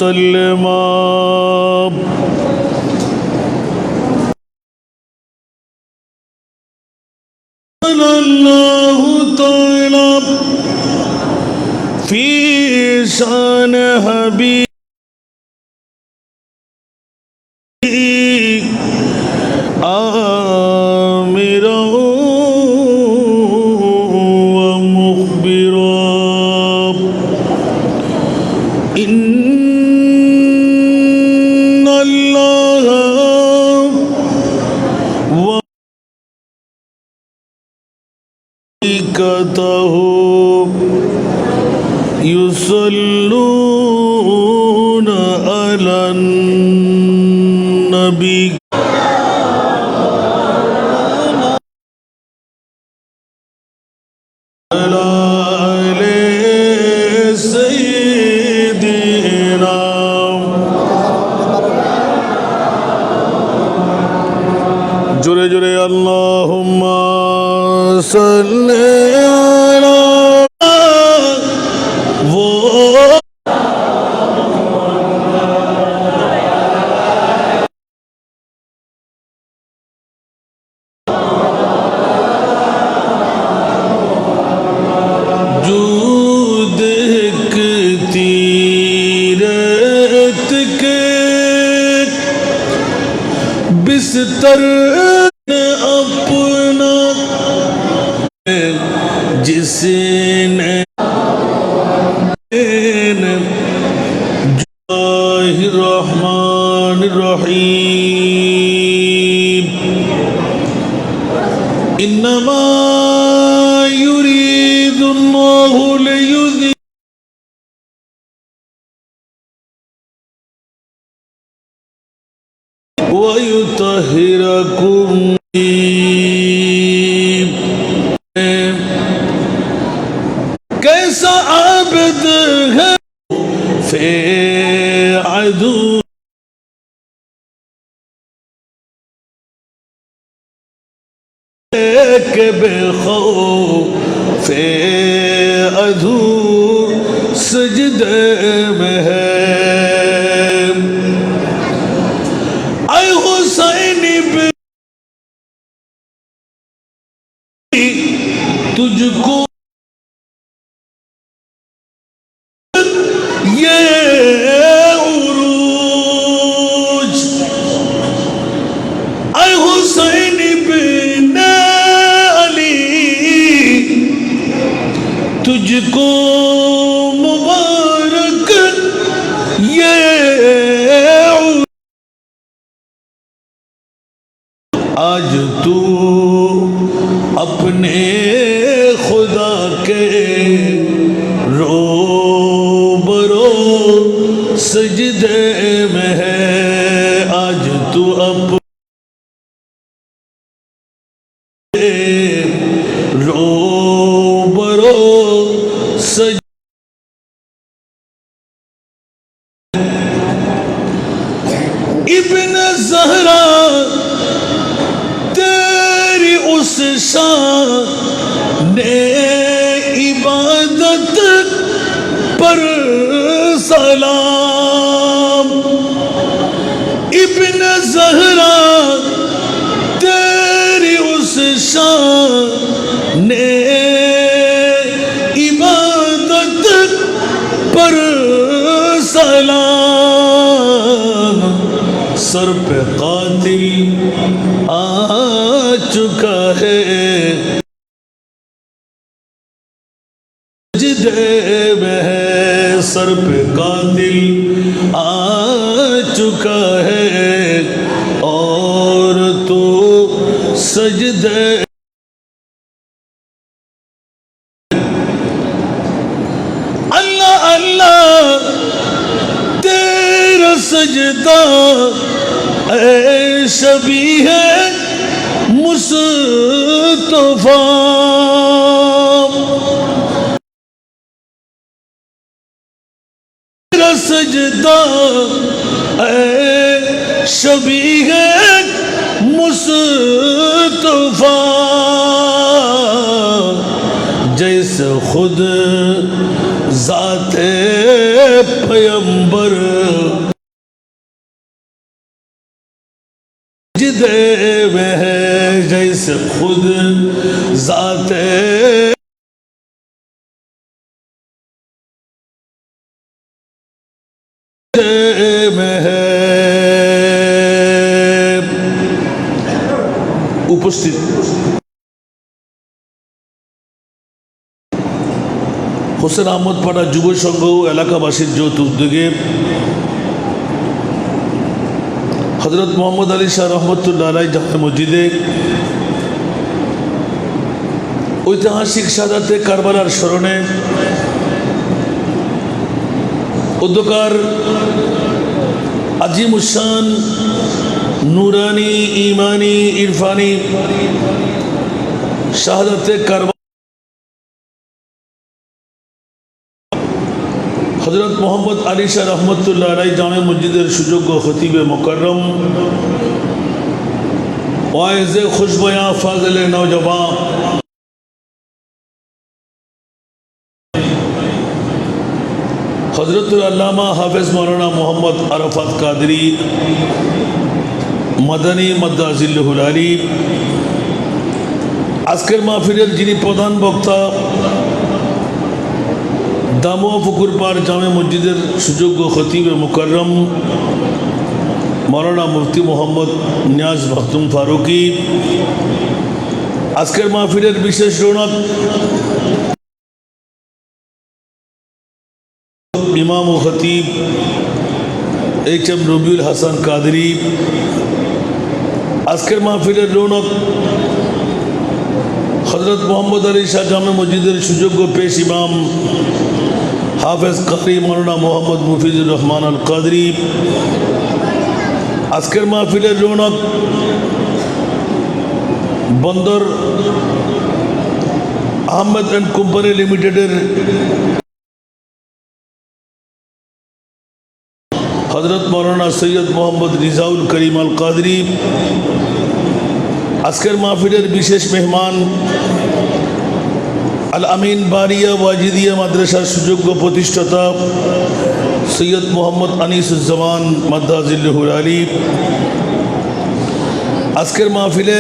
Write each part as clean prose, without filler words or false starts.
وسلما الله تعالى في شان حبيب آمرا ومخبرا إن الله وملائكته يصلون على النبي জোরে জোরে আল্লাহুম্মা সাল্লি আলা जो देखती रात के बिस्तर अपना जिसने रहमान रहीम इन्नमा युरीदुल्लाहु लियुज़हिब वयुतहिरकुम कैसा आबिद है फ़िअदु के बेखौफ फ़िअदु सजदे में है ऐ हुसैन तुझको ये उरूज ऐ हुसैन बिन अली तुझको मुबारक ये आज तू अपने खुदा के रोबरो सजदे में है आज तू अपने रोबरो सज इब्न ज़हरा तेरी उस शान इबादत पर सलाम इब्न ज़हरा तेरी उस शान इबादत पर सलाम सर पे कातिल आ चुका है सजदे में है सर पे कातिल आ चुका है और तो सजदे अल्लाह अल्लाह तेरा सजदा शबी है मुस्तफा तेरा सजदा शबी है मुस्तफा जैसे खुद ज़ाते पैगंबर जिदे में है जैसे खुद जाते में है उपस्थित হোসেন আহমদ পাড়া যুব সংঘ এলাকাবাসীর যৌথ উদ্যোগে হযরত মোহাম্মদ আলী শাহ রহমতুল্লাহ আলাইহি জামে মসজিদে ঐতিহাসিক শাহাদাতে কারবালার স্মরণে উদ্যোকার আজিমুশান নুরানি ইমানি ইরফানি শাহাদাতে কারবালা হযরত মোহাম্মদ আলী শাহ রহমতুল্লাহ আলাইহি জামে মসজিদের সুযোগ্য খতিবে মুকাররম ওয়াইজে খুশবয়া ফাজিলে নওজওয়ান হযরতুল আল্লামা হাফেজ মাওলানা মোহাম্মদ আরাফাত কাদরি মাদানী মাদ্দাজিল্লাহুল আলী আজকের মাহফিলের যিনি প্রধান বক্তা দামোয়া পুকুরপাড় জামে মসজিদের সুযোগ্য খতিবে মুকাররম মাওলানা মুফতি মোহাম্মদ নিয়াজ মাখদুম ফারুকি আজকের মাহফিলের বিশেষ রৌনক ইমাম ও খতিব এইচ.এম. রবিউল হাসান কাদরি আজকের মাহফিলের রৌনক হযরত মোহাম্মদ আলী শাহ জামে মসজিদের সুযোগ্য পেশ ইমাম হাফেজ কারি মাওলানা মোহাম্মদ মুফিজুর রহমান আল কাদরি আজকের মাহফিলের রৌনক বন্দর আহমেদ অ্যান্ড কোম্পানি লিমিটেডের হযরত মাওলানা সৈয়দ মোহাম্মদ রিজাউল করিম আল কাদরি আজকের মাহফিলের বিশেষ মেহমান আল আমিন বারিয়া ওয়াজিদিয়া মাদ্রাসার সুযোগ্য প্রতিষ্ঠাতা সৈয়দ মোহাম্মদ আনিসুজ্জামান মাদ্দাজিল্লাহুল আলী আজকের মাহফিলে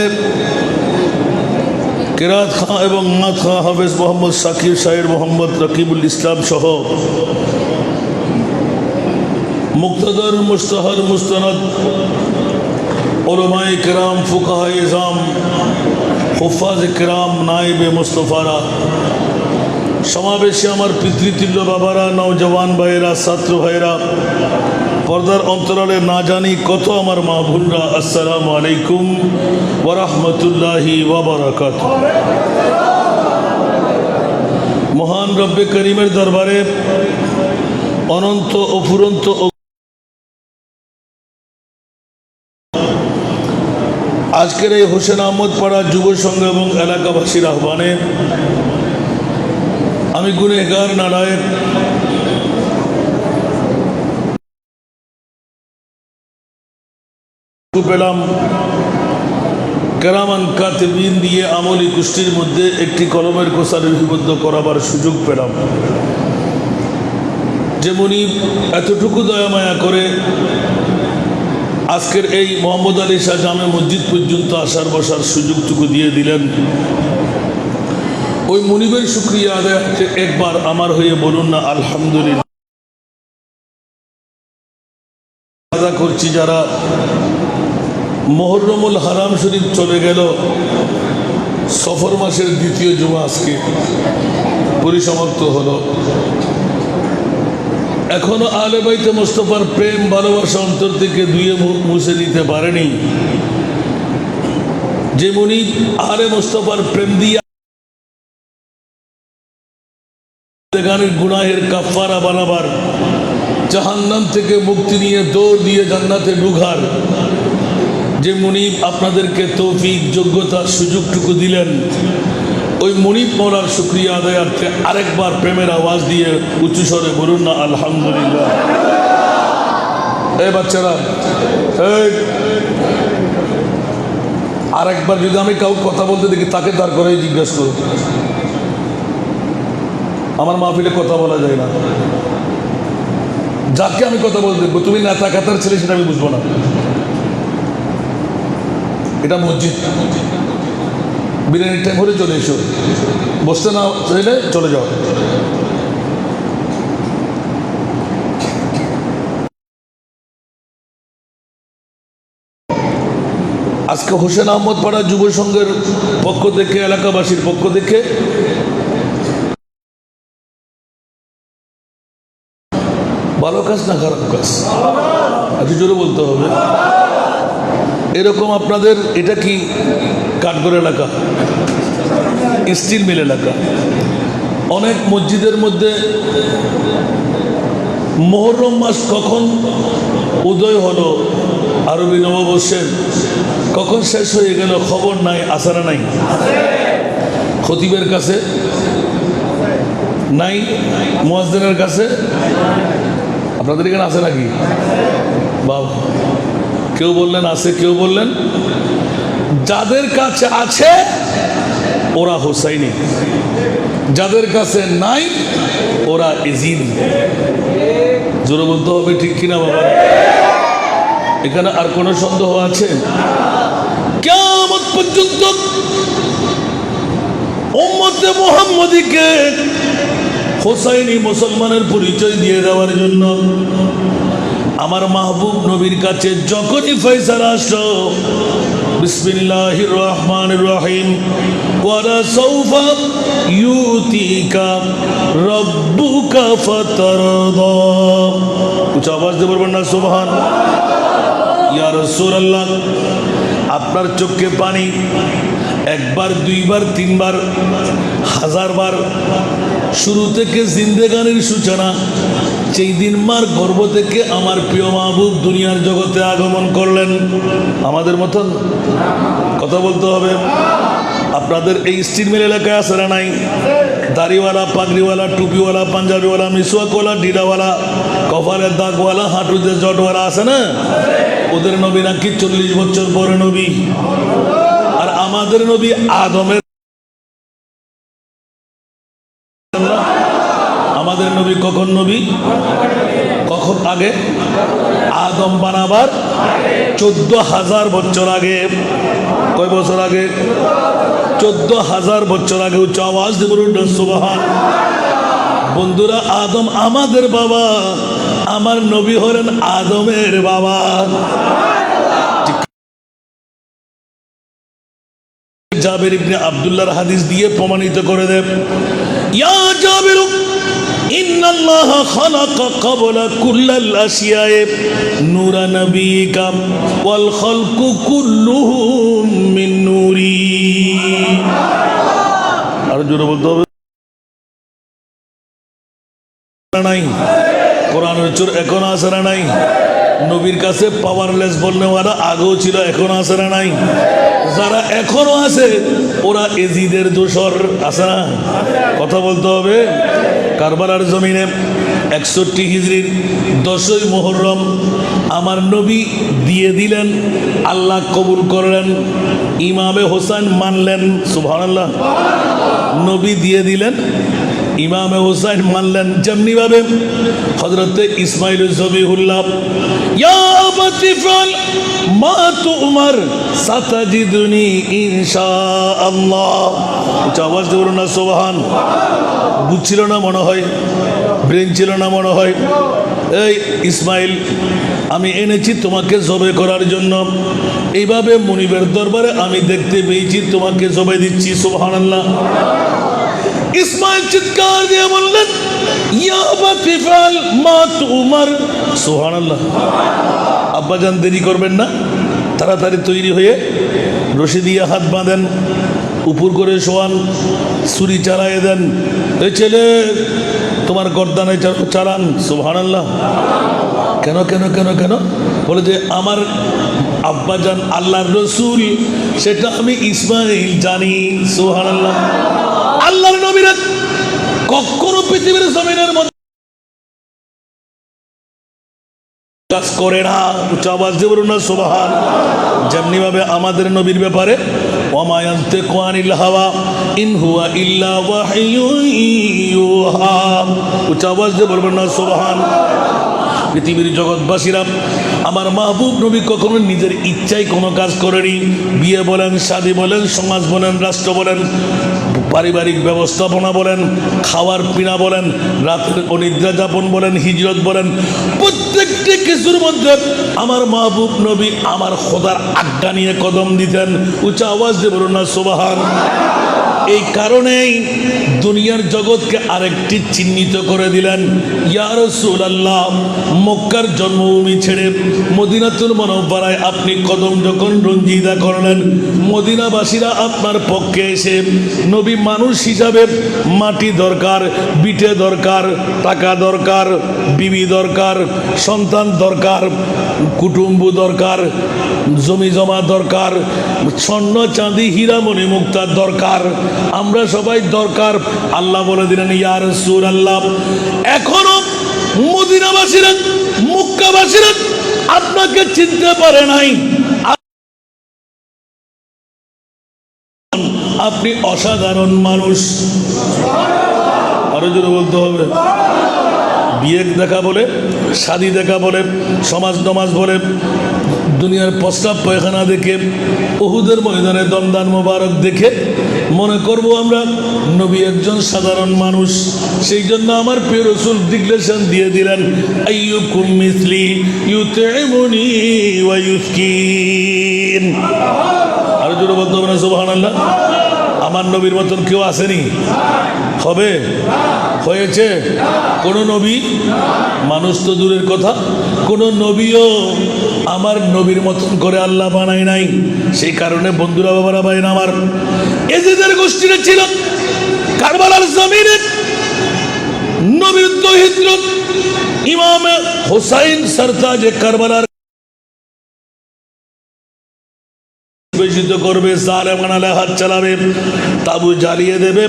কেরাত খাঁ এবং নাত খাঁ হাফেজ মোহাম্মদ শাকির শাহের মোহাম্মদ রকিবুল ইসলাম সহ মুক্তদর মুস্তাহার মুস্তানাদ উলামায়ে কেরাম ফুকাহায়ে ইজাম হুফাজ কেরাম নায়েবে মুস্তফারা সমাবেশে আমার পিতৃতুল্য বাবারা নওজওয়ান ভাইয়েরা ছাত্র ভাইয়েরা পর্দার অন্তরালে না জানি কত আমার মা বোনরা আসসালামু আলাইকুম ওয়া রাহমাতুল্লাহি ওয়া বারাকাতুহু মহান রব্বে করিমের দরবারে অনন্ত অফুরন্ত আজকের এই হোসেন আহমদ পাড়া যুব সংঘ এবং এলাকাবাসীর আহ্বানে আমি গুনেহগার নারায়ণ পেলাম কেরামান কাতিবিন দিয়ে আমলি কুষ্টির মধ্যে একটি কলমের কোষা লিপিবদ্ধ করাবার সুযোগ পেলাম। যেমনি এতটুকু দয়া মায়া করে আজকের এই মোহাম্মদ আলী শাহ জামে মসজিদ পর্যন্ত আসার বসার সুযোগটুকু দিয়ে দিলেন, ওই মুনিবের শুকরিয়া আদায় একবার আমার হয়ে বলুন না আলহামদুলিল্লাহ। আদা করছি যারা মুহররমুল হারাম শরীফ চলে গেল, সফর মাসের দ্বিতীয় জুমা আজকে পরিসমাপ্ত হলো, এখনো আহলে বাইতে মুস্তাফার প্রেম ভালোবাসা অন্তর থেকে ধুয়ে মুছে দিতে পারেনি। যে মুনিব আহলে মুস্তাফার প্রেম দিয়ে গানের গুনাহের কাফারা বানাবার, জাহান্নাম থেকে মুক্তি নিয়ে দৌড় দিয়ে জান্নাতে ঢুকার যে মুনিব আপনাদেরকে তৌফিক যোগ্যতার সুযোগটুকু দিলেন, ওই মুনিব মৌলার শুকরিয়া আদায়ার্থে আরেকবার প্রেমের আওয়াজ দিয়ে উঁচু স্বরে বলুন না আলহামদুলিল্লাহ। এই বাচ্চারা, আরেকবার যদি আমি কাউ কথা বলতে দেখি তাকে তার করে জিজ্ঞাসা করুন, আমার মাহফিলে কথা বলা যায় না। যাকে আমি কথা বলতে দেবো, তুমি নেতা কাতার ছেলে সেটা আমি বুঝবো না। এটা মসজিদ, বিরিয়ানির টাইম হলে চলে এসো, বসতে না চাইলে চলে যাও। আজকে হোসেন আহমদ পাড়া যুব সংঘের পক্ষ থেকে, এলাকাবাসীর পক্ষ থেকে ভালো কাজ না খারাপ কাজ, একটু জোরে বলতে হবে। এরকম আপনাদের এটা কি কাঠগড় এলাকা, স্টিল মিল এলাকা, অনেক মসজিদের মধ্যে মুহররম মাস কখন উদয় হলো আরবি নববর্ষের, কখন শেষ হয়ে গেল খবর নাই, আসারা নাই। খতিবের কাছে নাই, মুয়াজ্জিনের কাছে। আপনাদের এখানে আছে নাকি? বাবা, কেউ বললেন আছে, কেউ বললেন যাদের কাছে আছে ওরা হোসাইনি, যাদের কাছে নাই ওরা এজিদি। জোরে বলতে হবে, ঠিক কিনা বাবা? এখানে আর কোনো সন্দেহ আছে? কিয়ামত পর্যন্ত উম্মতে মুহাম্মদীকে হোসাইনি মুসলমানের পরিচয় দিয়ে দেওয়ার জন্য আমার মাহবুব নবীর কাছে যখনই ফয়সালা আসলো, বিসমিল্লাহির রহমানির রহিম, ওয়ালা সাউফা ইউতিকা রাব্বুকা ফাতারদা। উচ্চ আওয়াজ দিয়ে বলবেন না সুবহান। ইয়া রাসূলুল্লাহ, আপনার চোখে পানি একবার, দুইবার, তিনবার, হাজারবার। শুরু থেকে জিন্দেগানির সূচনা, সেই দিন মার গর্ভ থেকে আমার প্রিয় মাহবুব দুনিয়ার জগতে আগমন করলেন। আমাদের মতন কথা বলতে হবে। আপনাদের এই স্টিল মিল এলাকায় আছে না নাই? দাড়িওয়ালা, পাগড়িওয়ালা, টুপিওয়ালা, পাঞ্জাবিওয়ালা, মিসওয়াকওয়ালা, ডিডাওয়ালা, কপালের দাগওয়ালা, হাঁটুতে জটওয়ালা আছে না? ওদের নবী নাকি 40 বছর পরে নবী, আর আমাদের নবী আদমের, আমাদের নবী কখন নবী, কখন আগে? আদম বানাবার 14,000 বছর আগে। কয় বছর আগে? 14,000 বছর আগে। উচ্চ আওয়াজ দিয়ে বলুন সুবহান। বন্ধুরা, আদম আমাদের বাবা, আমার নবী হলেন আদমের বাবা। জাবের ইবনে আব্দুল্লাহর হাদিস দিয়ে প্রমাণিত করে দেব। ইয়া জাবের, ইন্নাল্লাহা খালাকা ক্বাবলা কুল্লাল আশিয়ায়ে নূরা নবিকা ওয়াল খালকু কুল্লুহুম মিন নূরি। আর জোরে বলতে হবে নাই? কোরআনের চোর এখন আছে না নাই? নবীর কাছে পাওয়ারলেস বলনেওয়ালা আগেও ছিল, এখন আছে না নাই? যারা এখনো আছে ওরা এজিদের দোসর, আছে না? কথা বলতে হবে। কারবালার জমিনে 61 হিজরির 10ই মুহররম আমার নবী দিয়ে দিলেন, আল্লাহ কবুল করলেন, ইমামে হোসেন মানলেন। সুবহানাল্লাহ। নবী দিয়ে দিলেন, ইমামে হোসেন মানলেন। যেমনি ভাবে হযরতে ইসমাইল জবিহুল্লাহ, ইয়া আবাতি ফাল মা তুমার সাতাজিদুনি ইনশাআল্লাহ। আওয়াজ দিয়ে বলুন না সুবহান। বুঝছিল না মনে হয়, ব্রেন ছিল না মনে হয়। এই ইসমাইল, আমি এনেছি তোমাকে জবে করার জন্য। এইভাবে মুনিবের দরবারে আমি দেখতে পেয়েছি তোমাকে জবে দিচ্ছি। সুবহানাল্লাহ। ইসমাইল চিৎকার দিয়ে বললেন, ইয়া আবাতি ফাল মা তুমার। সুবহানাল্লাহ। আব্বাজান দেরি করবেন না, তাড়াতাড়ি তৈরি হয়ে রশি দিয়ে হাত বাঁধেন, উপর করে শোয়ান, ছুরি চালাইয়ে দেন। এই ছেলে, তোমার গর্দানে চালান। সুবহানাল্লাহ। কেন কেন কেন কেন? বলে যে আমার আব্বাজান আল্লাহর রসুল, সেটা আমি ইসমাইল জানি। সুবহানাল্লাহ। আল্লাহর নবীরা কখনো পৃথিবীর জমিনের মধ্যে কাজ করে না। উচ্চ আওয়াজ দিয়ে বলুন না সুবহান। যেমনি ভাবে আমাদের নবীর ব্যাপারে, ওয়া মা ইয়ানতিকু আনিল হাওয়া ইন হুয়া ইল্লা ওয়াহয়ুন ইউহা। উচ্চ আওয়াজ দিয়ে বলবেন না সুবহান। পৃথিবীর জগৎবাসীরা, আমার মাহবুব নবী কখনো নিজের ইচ্ছায় কোনো কাজ করেনি। বিয়ে বলেন, শাদী বলেন, সমাজ বলেন, রাষ্ট্র বলেন, পারিবারিক ব্যবস্থাপনা বলেন, খাওয়ার পিনা বলেন, রাতের অনিদ্রা যাপন বলেন, হিজরত বলেন, প্রত্যেকটি কিছুর মধ্যে আমার মাহবুব নবী আমার খোদার আজ্ঞা নিয়ে কদম দিতেন। উঁচা আওয়াজ দিয়ে বলুন না সুবহান। এই কারণেই দুনিয়ার জগৎকে আরেকটি চিহ্নিত করে দিলেন, ইয়া রাসূলুল্লাহ, মক্কার জন্মভূমি ছেড়ে মদিনাতুল মুনাওয়ারায় আপনি কদম যখন রঞ্জিতা করলেন, মদিনাবাসীরা আপনার পক্ষে এসে নবী মানুষ হিসাবে মাটি দরকার, বিটে দরকার, টাকা দরকার, বিবি দরকার, সন্তান দরকার, কুটুম্ব দরকার, জমি জমা দরকার, স্বর্ণ চাঁদি হীরা মণি মুক্তার দরকার, আমরা সবাই দরকার। আল্লাহ বলে দিলেন, ইয়া রাসূলুল্লাহ, এখনো মদিনাবাসীরা, মক্কাবাসীরা আপনাকে চিনতে পারে নাই, আপনি অসাধারণ মানুষ। আরো জোরে বলতে হবে। বিয়ে দেখা বলে, শাদী দেখা বলে, সমাজ নমাজ বলে, দুনিয়ার প্রস্তাব পায়খানা দেখে, উহুদের ময়দানে দমদান মোবারক দেখে মনে করব আমরা নবী একজন সাধারণ মানুষ। সেই জন্য আমার প্রিয় রাসূল ডিক্লেরেশন দিয়ে দিলেন, আইয়ুকুম মিসলি ইউতইমুনি ওয়া ইউসকিন। আর জোরে বলতে হবে না সুবহানাল্লাহ। আমার নবীর মতন কেউ আসেনি, হবে, হয়েছে কোন নবী? মানুষ তো দূরের কথা, কোন নবীও আমার নবীর মতন করে আল্লাহ বানায় নাই। সেই কারণে বন্ধুরা, বাবারা, ভাইরা আমার, এজিদের গোষ্ঠীরা ছিল কারবালার জমিনে নবীর দহিত্র ইমাম হুসাইন সরতাজে কারবালার বেশিত করবে, জালেমানালে হাত চালাবে, তাবু জ্বালিয়ে দেবে,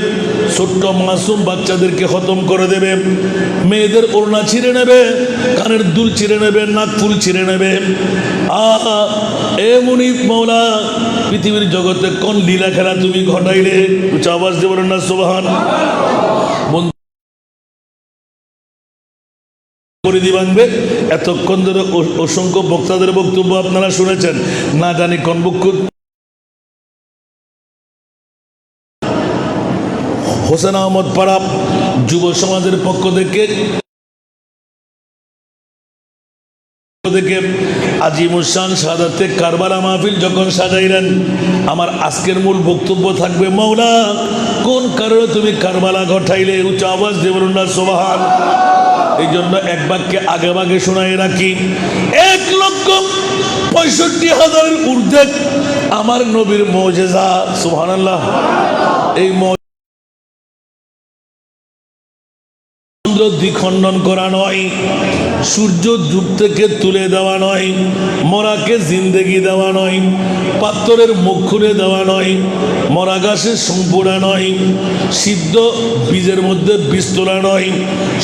ছোট্ট মাসুম বাচ্চাদেরকে খতম করে দেবে, মেয়েদের ওড়না ছিঁড়ে নেবে, কানের দুল ছিঁড়ে নেবে, নাক ফুল ছিঁড়ে নেবে। এ মুনিফ মৌলা, পৃথিবীর জগতে কোন লীলা খেলা তুমি ঘটাইলে? উচ্চ আওয়াজ দিয়ে বলেন না সুবহান। পরিধি ভাঙবে। এতক্ষণ ধরে অসংখ্য বক্তাদের বক্তব্য আপনারা শুনেছেন, না জানি কোন বক্তব্য হোসেন আহমদ পাড়া যুব সমাজের পক্ষ থেকে আজিমুসান শাহাদাতে কারবালা মাহফিল যখন সাজাইলেন, আমার আজকের মূল বক্তব্য থাকবে, মাওলা কোন কারণে তুমি কারবালা ঘটাইলে? উচ্চ আওয়াজ দিয়ে বলুন না সুবহান। এই জন্য এক বাক্যে আগে ভাগে শোনাই রাখি, 1,65,000 ঊর্ধ্বে আমার নবীর মুজিজা, সুবহানাল্লাহ। এই দ্বিখণ্ডন করা নয়, সূর্য যুগ থেকে তুলে দেওয়া নয়, মরাকে জিন্দেগি দেওয়া নয়, পাত্রের মুখ খুলে দেওয়া নয়, মরা গাছের সম্পূর্ণ নয়, সিদ্ধ বীজের মধ্যে বীজ তোলা নয়।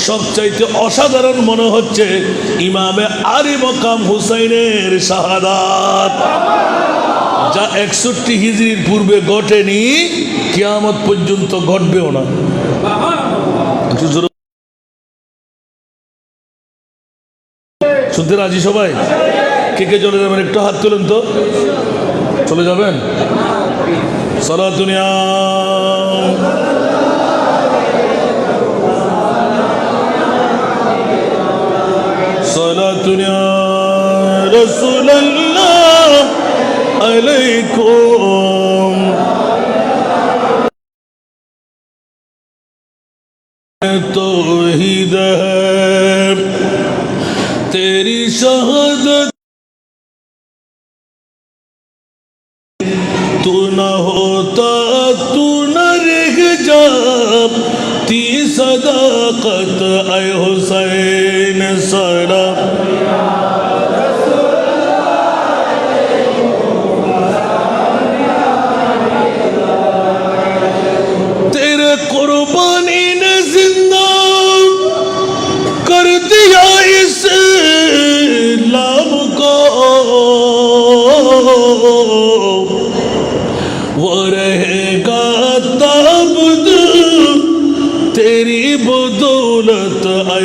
সবচাইতে অসাধারণ মনে হচ্ছে ইমামে আলী মকাম হুসাইনের শাহাদাত, যা 61 হিজরির পূর্বে ঘটেনি, কিয়ামত পর্যন্ত ঘটবেও না। শুনতে রাজি সবাই? কে কে চলে যাবেন? একটু হাত তুলেন তো। চলে যাবেন? সালাতুনিয়া সালাতুনিয়া রাসূলুল্লাহ আলাইকুম तौहीद है तेरी शहादत, तू न होता तू न रह जाती सदाकत ऐ हुसैन सलाम। तेरे कुर्बानी ने जिंदा कर दिया इस्लाम को, वो रहेगा ताबद तेरी बदौलत ऐ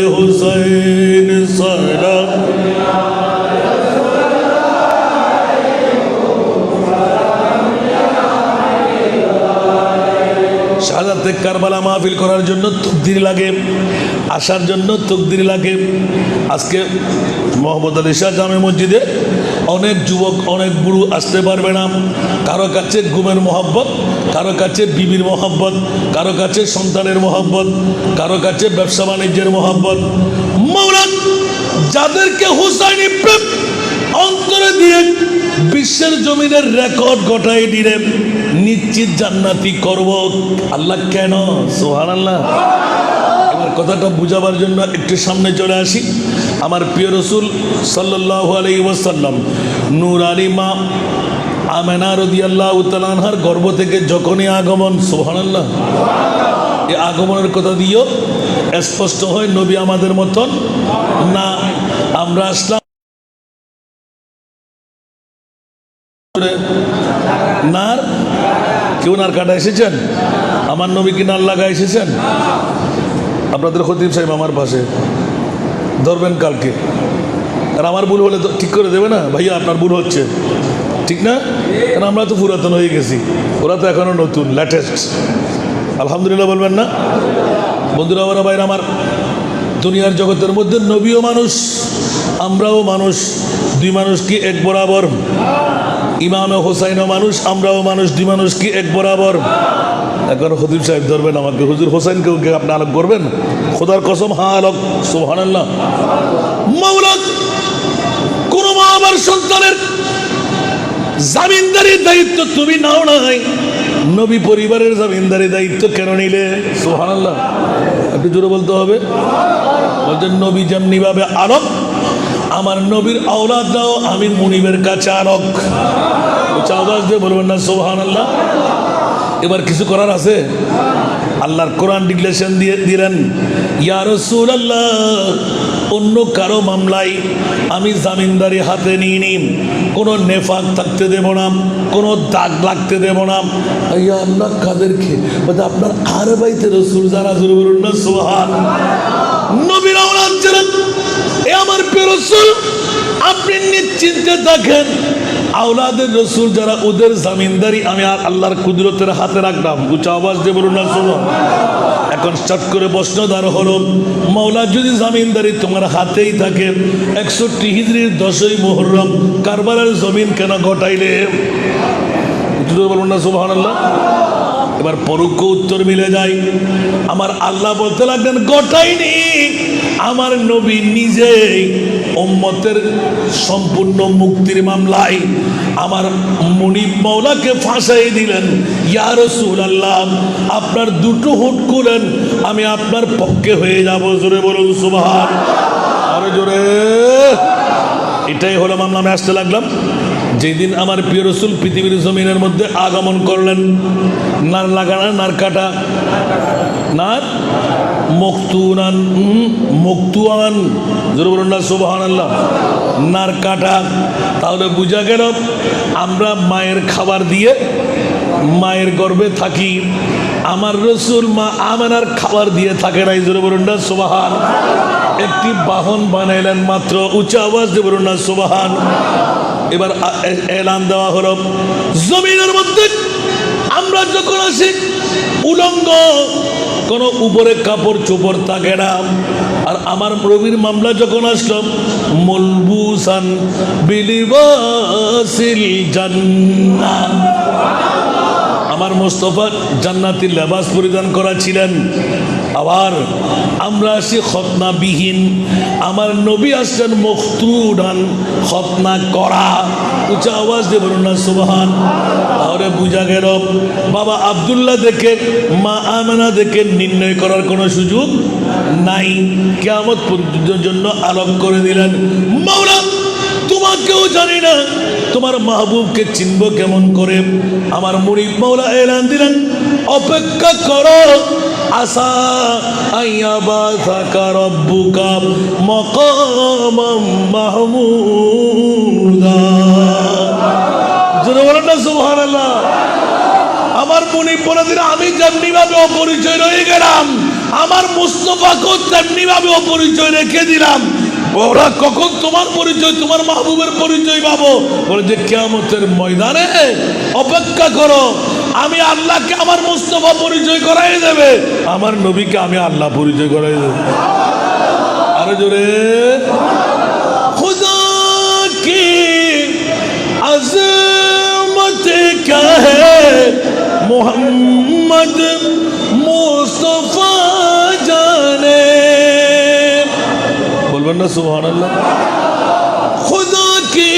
শাহাদাতে কারবালা মাহফিল করার জন্য তকদির লাগে, আসার জন্য তকদির লাগে। আজকে মোহাম্মদ আলী শাহ জামে মসজিদে অনেক যুবক, অনেক বুড়ো আসতে পারবে না। কারো কাছে ঘুমের মহব্বত, কারো কাছে বিবির মহব্বত, কারো কাছে সন্তানের মহব্বত, কারো কাছে ব্যবসা বাণিজ্যের মহব্বত। মওলা যাদেরকে হুসাইনি প্রেম অন্তরে দিয়ে বিশ্বের জমিনের রেকর্ড গোটাই দিলে নিশ্চিত জান্নাতি করব আল্লাহ। কেন? সুবহানাল্লাহ। এবার কথাটা বুঝাবার জন্য একটু সামনে চলে আসি। আমার প্রিয় রসুল সাল্লাল্লাহু আলাইহি ওয়াসাল্লাম নূরানী মা আমেনা রাদিয়াল্লাহু তাআলা আনহার গর্ভ থেকে যখনই আগমন, সুবহানাল্লাহ, এই আগমনের কথা দিয়েও স্পষ্ট হয় নবী আমাদের মতন না। আমরা আসলাম নার, কেউ নার কাটা এসেছেন? আমার নবী কি নার লাগা এসেছেন? আপনাদের খতিব সাহেব আমার পাশে ধরবেন কালকে, আর আমার ভুল হলে তো ঠিক করে দেবে না, ভাইয়া আপনার ভুল হচ্ছে, ঠিক না? কারণ আমরা তো পুরাতন হয়ে গেছি, ওরা তো এখনো নতুন, লেটেস্ট। আলহামদুলিল্লাহ বলবেন না? বন্ধুরা, ওরা বাইরে আমার দুনিয়ার জগতের মধ্যে নবীও মানুষ, আমরাও মানুষ, দুই মানুষ কি এক বরাবর? ইমাম হোসাইনও মানুষ, আমরাও মানুষ, দুই মানুষ কি এক বরাবর? এখন খতিব সাহেব ধরবেন আমাকে, হুজুর হোসাইনকে আপনি আলোক করবেন? খোদার কসম, হ্যাঁ আলোক। সুবহানাল্লাহ। মাওলা কোন মা আমার সন্তানের জামিনদারির দায়িত্ব তুমি নাও নাই, নবী পরিবারের জামিনদারি দায়িত্ব কেন নিলে? সুবহানাল্লাহ। একটু জোরে বলতে হবে। বলছেন নবী যেমনি ভাবে আলোক, আমার নবীর আওলাদরাও আমি মুনিবের কাছে আলোক। আওয়াজ দিয়ে বলবেন না সুবহানাল্লাহ? এবার কিছু করার আছে? আল্লাহর কোরআন ডিক্লেরেশন দিয়ে দিলেন, ইয়া রাসূলুল্লাহ, অন্য কারো মামলায় আমি জামিনদারি হাতে নিয়ে নিই, কোনো নেফাক থাকতে দেব না, কোনো দাগ লাগতে দেব না। ইয়া আল্লাহ, কাদেরকে? বলতে আপনার আর বাইতে রাসূল যারা, জোরে বলুন না সুবহানাল্লাহ। নবীর আওলাদ যারা, এ আমার প্রিয় রাসূল, আপনি নিশ্চিন্তে থাকেন, আওলাদের রসুল যারা, ওদের জামিনদারি আমি আর আল্লাহর কুদরতের হাতে রাখলাম। উচ্চ আওয়াজ দিয়ে বলুন না শুনো। এখন চট করে প্রশ্ন দাঁড় হলো, মাওলা যদি জামিনদারি তোমার হাতেই থাকে, 61 হিজরির 10ই মুহররম কারবালার জমিন কেন ঘটাইলে? বলুন না সুবহানাল্লাহ। এবার পরোক্ষ উত্তর মিলে যায়। আমার আল্লাহ বলতে লাগলেন, ঘটাইনি, আমার নবী নিজেই উম্মতের সম্পূর্ণ মুক্তির মামলায় আমার মুনিব মাওলাকে ফাঁসাই দিলেন। ইয়া রাসূলুল্লাহ, আপনার দুটো হুট করেন, আমি আপনার পক্ষে হয়ে যাব। জোরে বলুন সুবহানাল্লাহ। আরো জোরে। এটাই হলো মামলা। আমি আসতে লাগলাম, যেদিন আমার প্রিয় রসুল পৃথিবীর জমিনের মধ্যে আগমন করলেন, নার লাগানা, নার কাটা, নার মখতুনান, মখতুয়ান, জোরে বলুন না সুবহানাল্লাহ, নার কাটা। তাহলে বোঝা গেল আমরা মায়ের খাবার দিয়ে মায়ের গর্ভে থাকি, আমার রসুল মা আমেনার খাবার দিয়ে থাকে নাই। জোরে বলুন না সুবহানাল্লাহ। একটি বাহন বানাইলেন মাত্র। উচ্চ আওয়াজ দিয়ে বলুন না সুবহানাল্লাহ। এবার এলান দেওয়া হলো, জমিনের মধ্যে আমরা যখন আসি উলঙ্গ, কোনো উপরে কাপড় চোপড় থাকে না। আর আমার নবীর মামলা যখন আসলো, মুলবুসান বিলিবাসিল জান্নাহ, আমার মুস্তাফা জান্নাতি লেবাস পরিধান করা ছিলেন। আবার আমরা আসি খতনাবিহীন, আমার নবী আসছেন মখতুনান, খতনা করা। উচ্চ আওয়াজ দিয়ে বলুন না সুবহানাল্লাহ। তাহলে বুঝা গেল বাবা আব্দুল্লাহ দেখে, মা আমেনা দেখে নির্ণয় করার কোনো সুযোগ নাই। কিয়ামত পর্যন্তের জন্য আলোক করে দিলেন। মাওলা তোমাকেও জানি না, তোমার মাহবুবকে চিনব কেমন করে? আমার মুরিদ মাওলা এলান দিলেন, অপেক্ষা করো, আসা আইয়াবাসাকা রাব্বুকা মাকামাম মাহমুদা। জোরে বলেন না সুবহানাল্লাহ। আমার মুনিব বলে দিন, আমি যেমনি ভাবে অপরিচয় রয়ে গেলাম, আমার মুস্তাফাকেও তেমনি ভাবে অপরিচয় রেখে দিলাম। ওরা কখন তোমার পরিচয়, তোমার মাহবুবের পরিচয় পাবো? বলে যে কিয়ামতের ময়দানে অপেক্ষা করো, আমি আল্লাহকে আমার মুস্তাফা পরিচয় করাই দেবে, আমার নবীকে আমি আল্লাহ পরিচয় করাই দেবে। আরো জোরে, খুদা কি আজমত क्या है मोहम्मद मुस्तफा जाने, बोलबेन ना सुभान अल्लाह। खुदा की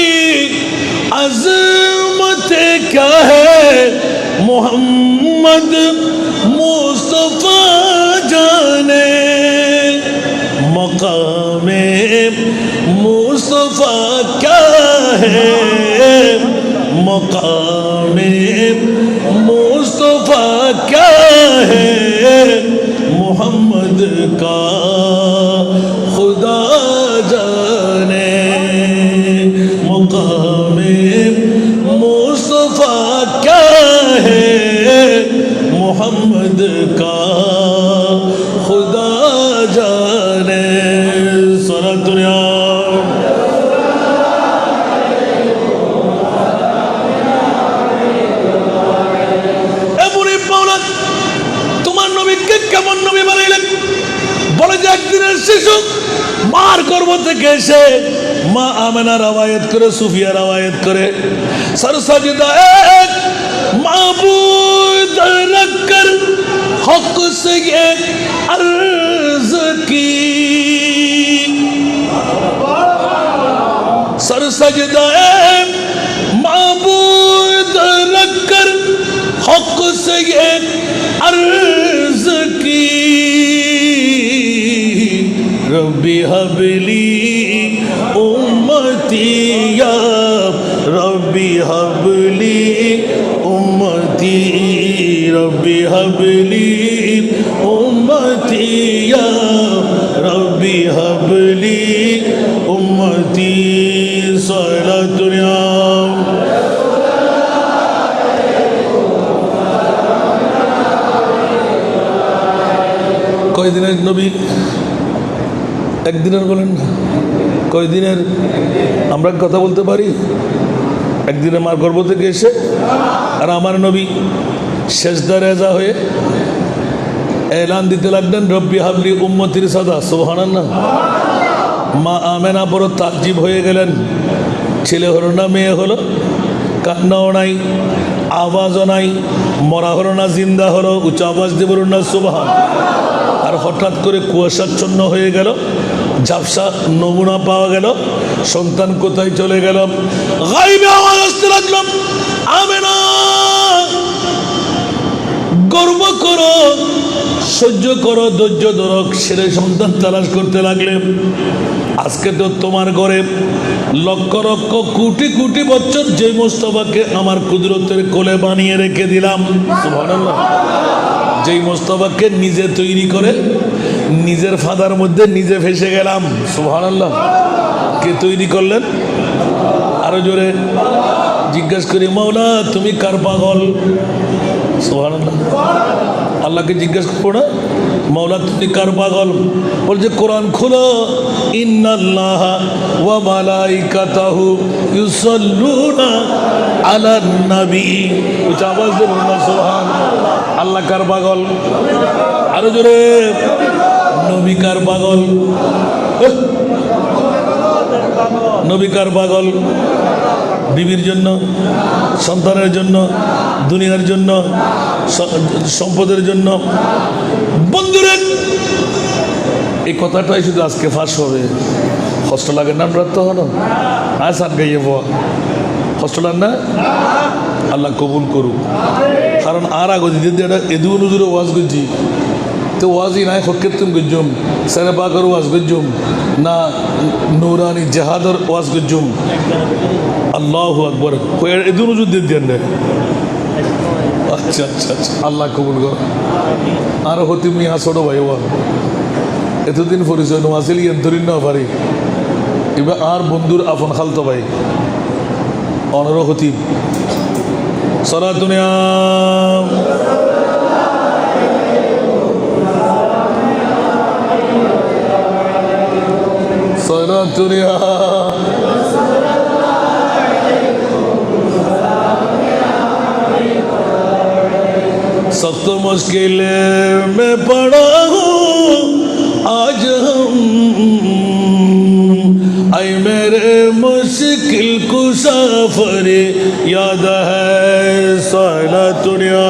अजमत क्या है मोहम्मद मुस्तफा जाने, मकामे मुस्तफा क्या है मकामे मुस्तफा क्या है मोहम्मद का खुदा जाने, मकामे मुस्तफा क्या है मोहम्मद का खुदा जाने। सारा दुनिया তোমার নবীকে কেমন নবী বানাইলেন? বলে যে একদিনের শিশু মার গর্ভ থেকে এসে মা আমেনা রওয়ায়াত করে, সুফিয়া রওয়ায়াত করে, সর সাজদা এক মাবুদ রখकर हक से ये अर्ज की, सर सजदा माबूद रखकर हक से ये अर्ज की, रब्बी हबली उम्मती या रब्बी हबली उम्मती, रब्बी हबली उम्मती या रब्बी हबली उम्मती। सारा दुनिया কয়দিনের নবী? একদিনের বলেন না, কয়দিনের? আমরা কথা বলতে পারি একদিনে মার গর্ভ থেকে এসে। আর আমার নবী সেজদা রেজা হয়ে এলান দিতে লাগলেন, রব্বি হাবলি উম্মতির সাদা, সুবহানাল্লাহ। মা আমেনা বড় তাজ্জিব হয়ে গেলেন, ছেলে হলো না মেয়ে হলো, কান্নাও নাই আওয়াজও নাই, মরা হলো না জিন্দা হলো, উচ্চ আওয়াজ দিয়ে বলুন না সুবহান। আর হঠাৎ করে কুয়াশাচ্ছন্ন হয়ে গেল, ঝাপসা নমুনা পাওয়া গেল, সন্তান কোথায় চলে গেল? গায়বে আওয়াজ আসতে লাগলো, আমেনা গর্ব করো, সহ্য করো, ধৈর্য ধরো, ছেলে সন্তান তালাশ করতে লাগলেন। আজকে তো তোমার ঘরে লক্ষ লক্ষ কোটি কোটি বছর যে মুস্তাফাকে আমার কুদরতের কোলে বানিয়ে রেখে দিলাম, সুবহানাল্লাহ, যেই মুস্তাফাকে নিজে তৈরি করে নিজের ফাদার মধ্যে নিজে ফেসে গেলাম, সুবহানাল্লাহ। কে তৈরি করলেন? আরো জোরে জিজ্ঞাসা করি, মাওলা তুমি কার পাগল? সুবহানাল্লাহ। আল্লাহকে জিজ্ঞাসা করবো না, মাওলা তুমি কার পাগল? বলছে কোরআন খুলো, ইন্নাল্লাহা ওয়া মালাইকাতাহু ইউসাল্লুনা আলান নবী, উচ্চ আওয়াজ দিয়ে বলুন না সুবহানাল্লাহ। আল্লাহ কার পাগল? আরো জোরে, নবী কার পাগল? নবী কার পাগল? বিবির জন্য, সন্তানের জন্য, দুনিয়ার জন্য, সম্পদের জন্য। বন্ধুরা, এই কথাটাই শুধু আজকে ফাঁস হবে। কষ্ট লাগে না? আমরা তো হলো আজ আর গাইয়ে বয়া কষ্ট লাগ না? আল্লাহ কবুল করুক। কারণ আর আগে দিদি এদু নজুরে ওয়াজ করছি, তো ওয়াজই নাই হকেতুম গজ্জুম, সারে বাকর ওয়াজ গজ্জুম না, নুরানি জাহাদর ওয়াজ গজ্জুম। আল্লাহু আকবার। এদু নজুর দিয়ে দেন না। আচ্ছা আচ্ছা আচ্ছা, আল্লাহ কবুল কর। আর হতি মিয়া ছোট ভাই ওয়া এতদিন পরিচয় নোয়াছিল ইয়ান ধরি না পারি, এবার আর বন্ধুর আপন খালতো ভাই অনর হতিব সারা দুনিয়া সারা দুনিয়া सख्त मुश्किल में पड़ा हूँ आज हम ऐ मेरे मुश्किल कुशा फरे याद है साला दुनिया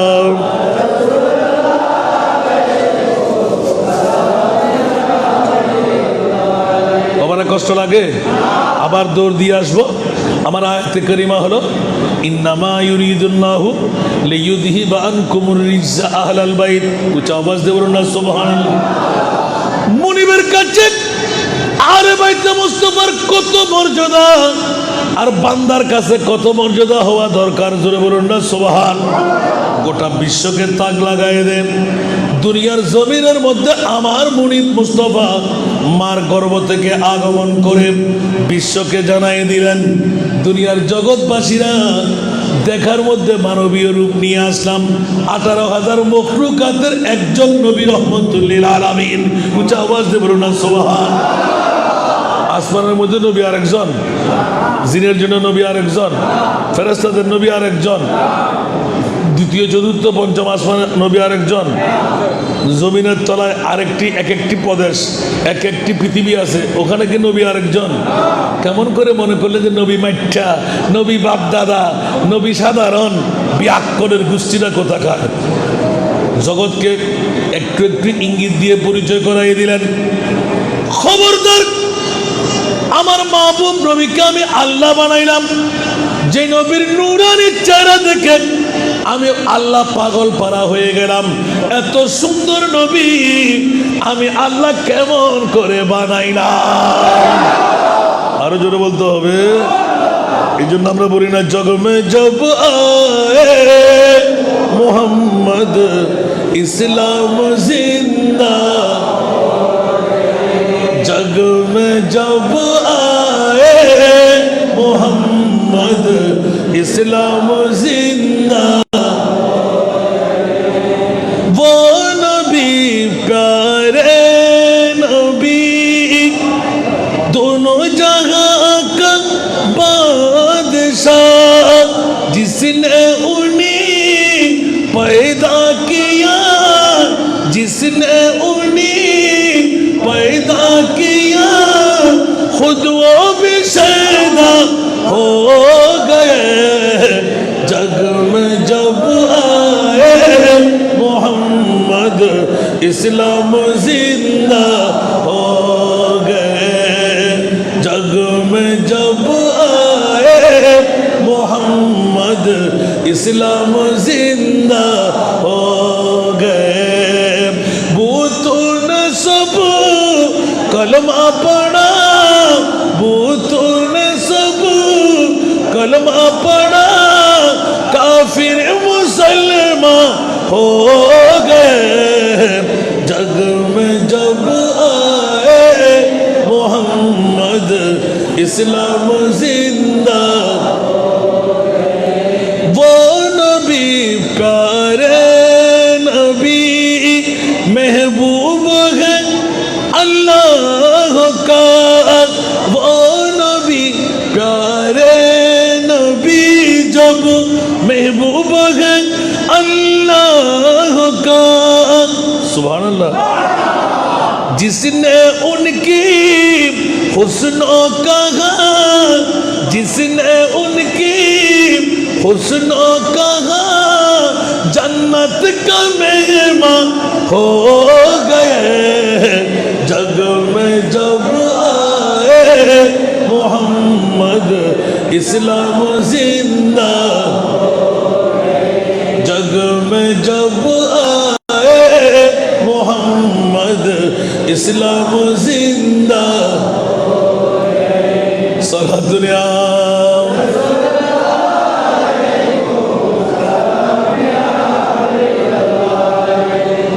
কষ্ট লাগে আবার দৌড় দিয়ে আসবো আমার আয়াতে কারিমা হলো ইন্নামা ইউরিদুল্লাহু লিইউযহিবা আনকুমুর রিজসা আহলাল বাইত উচ্চ আওয়াজ দিয়ে বলুন না সুবহানাল্লাহ মুনিবের কাছে আহলে বাইত মুস্তাফার কত মর্যাদা আর বান্দার কাছে কত মর্যাদা হওয়া দরকার জোরে বলুন না সুবহান গোটা বিশ্বকে তাক লাগায় দেন দুনিয়ার জমিনের মধ্যে আমার মুনিব মুস্তাফা মার গর্ভ থেকে আগমন করে বিশ্বকে জানাই দিলেন দুনিয়ার জগৎবাসীরা দেখার মধ্যে মানবীয় রূপ নিয়ে আসলাম 18,000 মখলুকাতের একজন নবী রহমতুল লিল আলামিন উচ্চ আওয়াজ দিয়ে বলুন না সুবহান আসমানের মধ্যে নবী আরেকজন জিনের জন্য নবী আরেকজন ফেরেশতাদের নবী আরেকজন দ্বিতীয় চতুর্থ পঞ্চম আসমানের নবী আরেকজন জমিনের তলায় আরেকটি এক একটি প্রদেশ এক একটি পৃথিবী আছে ওখানে কি নবী আরেকজন কেমন করে মনে করলে যে নবী মাইঠা নবী বাপ দাদা নবী সাধারণ বিয়াক্কলের গোষ্ঠীরা কোথাকার জগৎকে একটু একটু ইঙ্গিত দিয়ে পরিচয় করাই দিলেন খবরদার আমার মাহবুব নবীকে আমি আল্লাহ বানাইলাম যে নবীর নূরানি চেহারা দেখে আমি আল্লাহ পাগল পারা হয়ে গেলাম এত সুন্দর নবী আমি আল্লাহ কেমন করে বানাইলাম আরো জোরে বলতে হবে এই জন্য আমরা বলি না জগ মে জব আয়ে মোহাম্মদ ইসলাম জিন্দা जग में जब आए मोहम्मद इस्लाम जिंदा वो नबी प्यारे नबी दोनों जहां का बादशाह जिसने उन्हें पैदा किया जिसने उन्हें पैदा किया खुद वो भी शैदा हो गए जग में जब आए मोहम्मद इस्लाम जिंदा हो गए जग में जब आए मोहम्मद इस्लाम जिंदा हो गए बूतून सब कलमा पढ़ा बूतों ने सब कलमा पढ़ा काफिर मुसलमान हो गए जग में जब आए मोहम्मद इस्लाम जिंदा वो नबी प्यारे नबी महबूब है अल्लाह का वो नबी प्यारे नबी जब महबूब है अल्लाह का सुभान अल्लाह जिसने उनकी हुस्नों कहा जिसने उनकी हुस्नों कहा जन्नत का मेहमान हो गए जग में जब आए मोहम्मद इस्लाम जिंदा जग में जब आए मोहम्मद इस्लाम जिंदा सारा दुनिया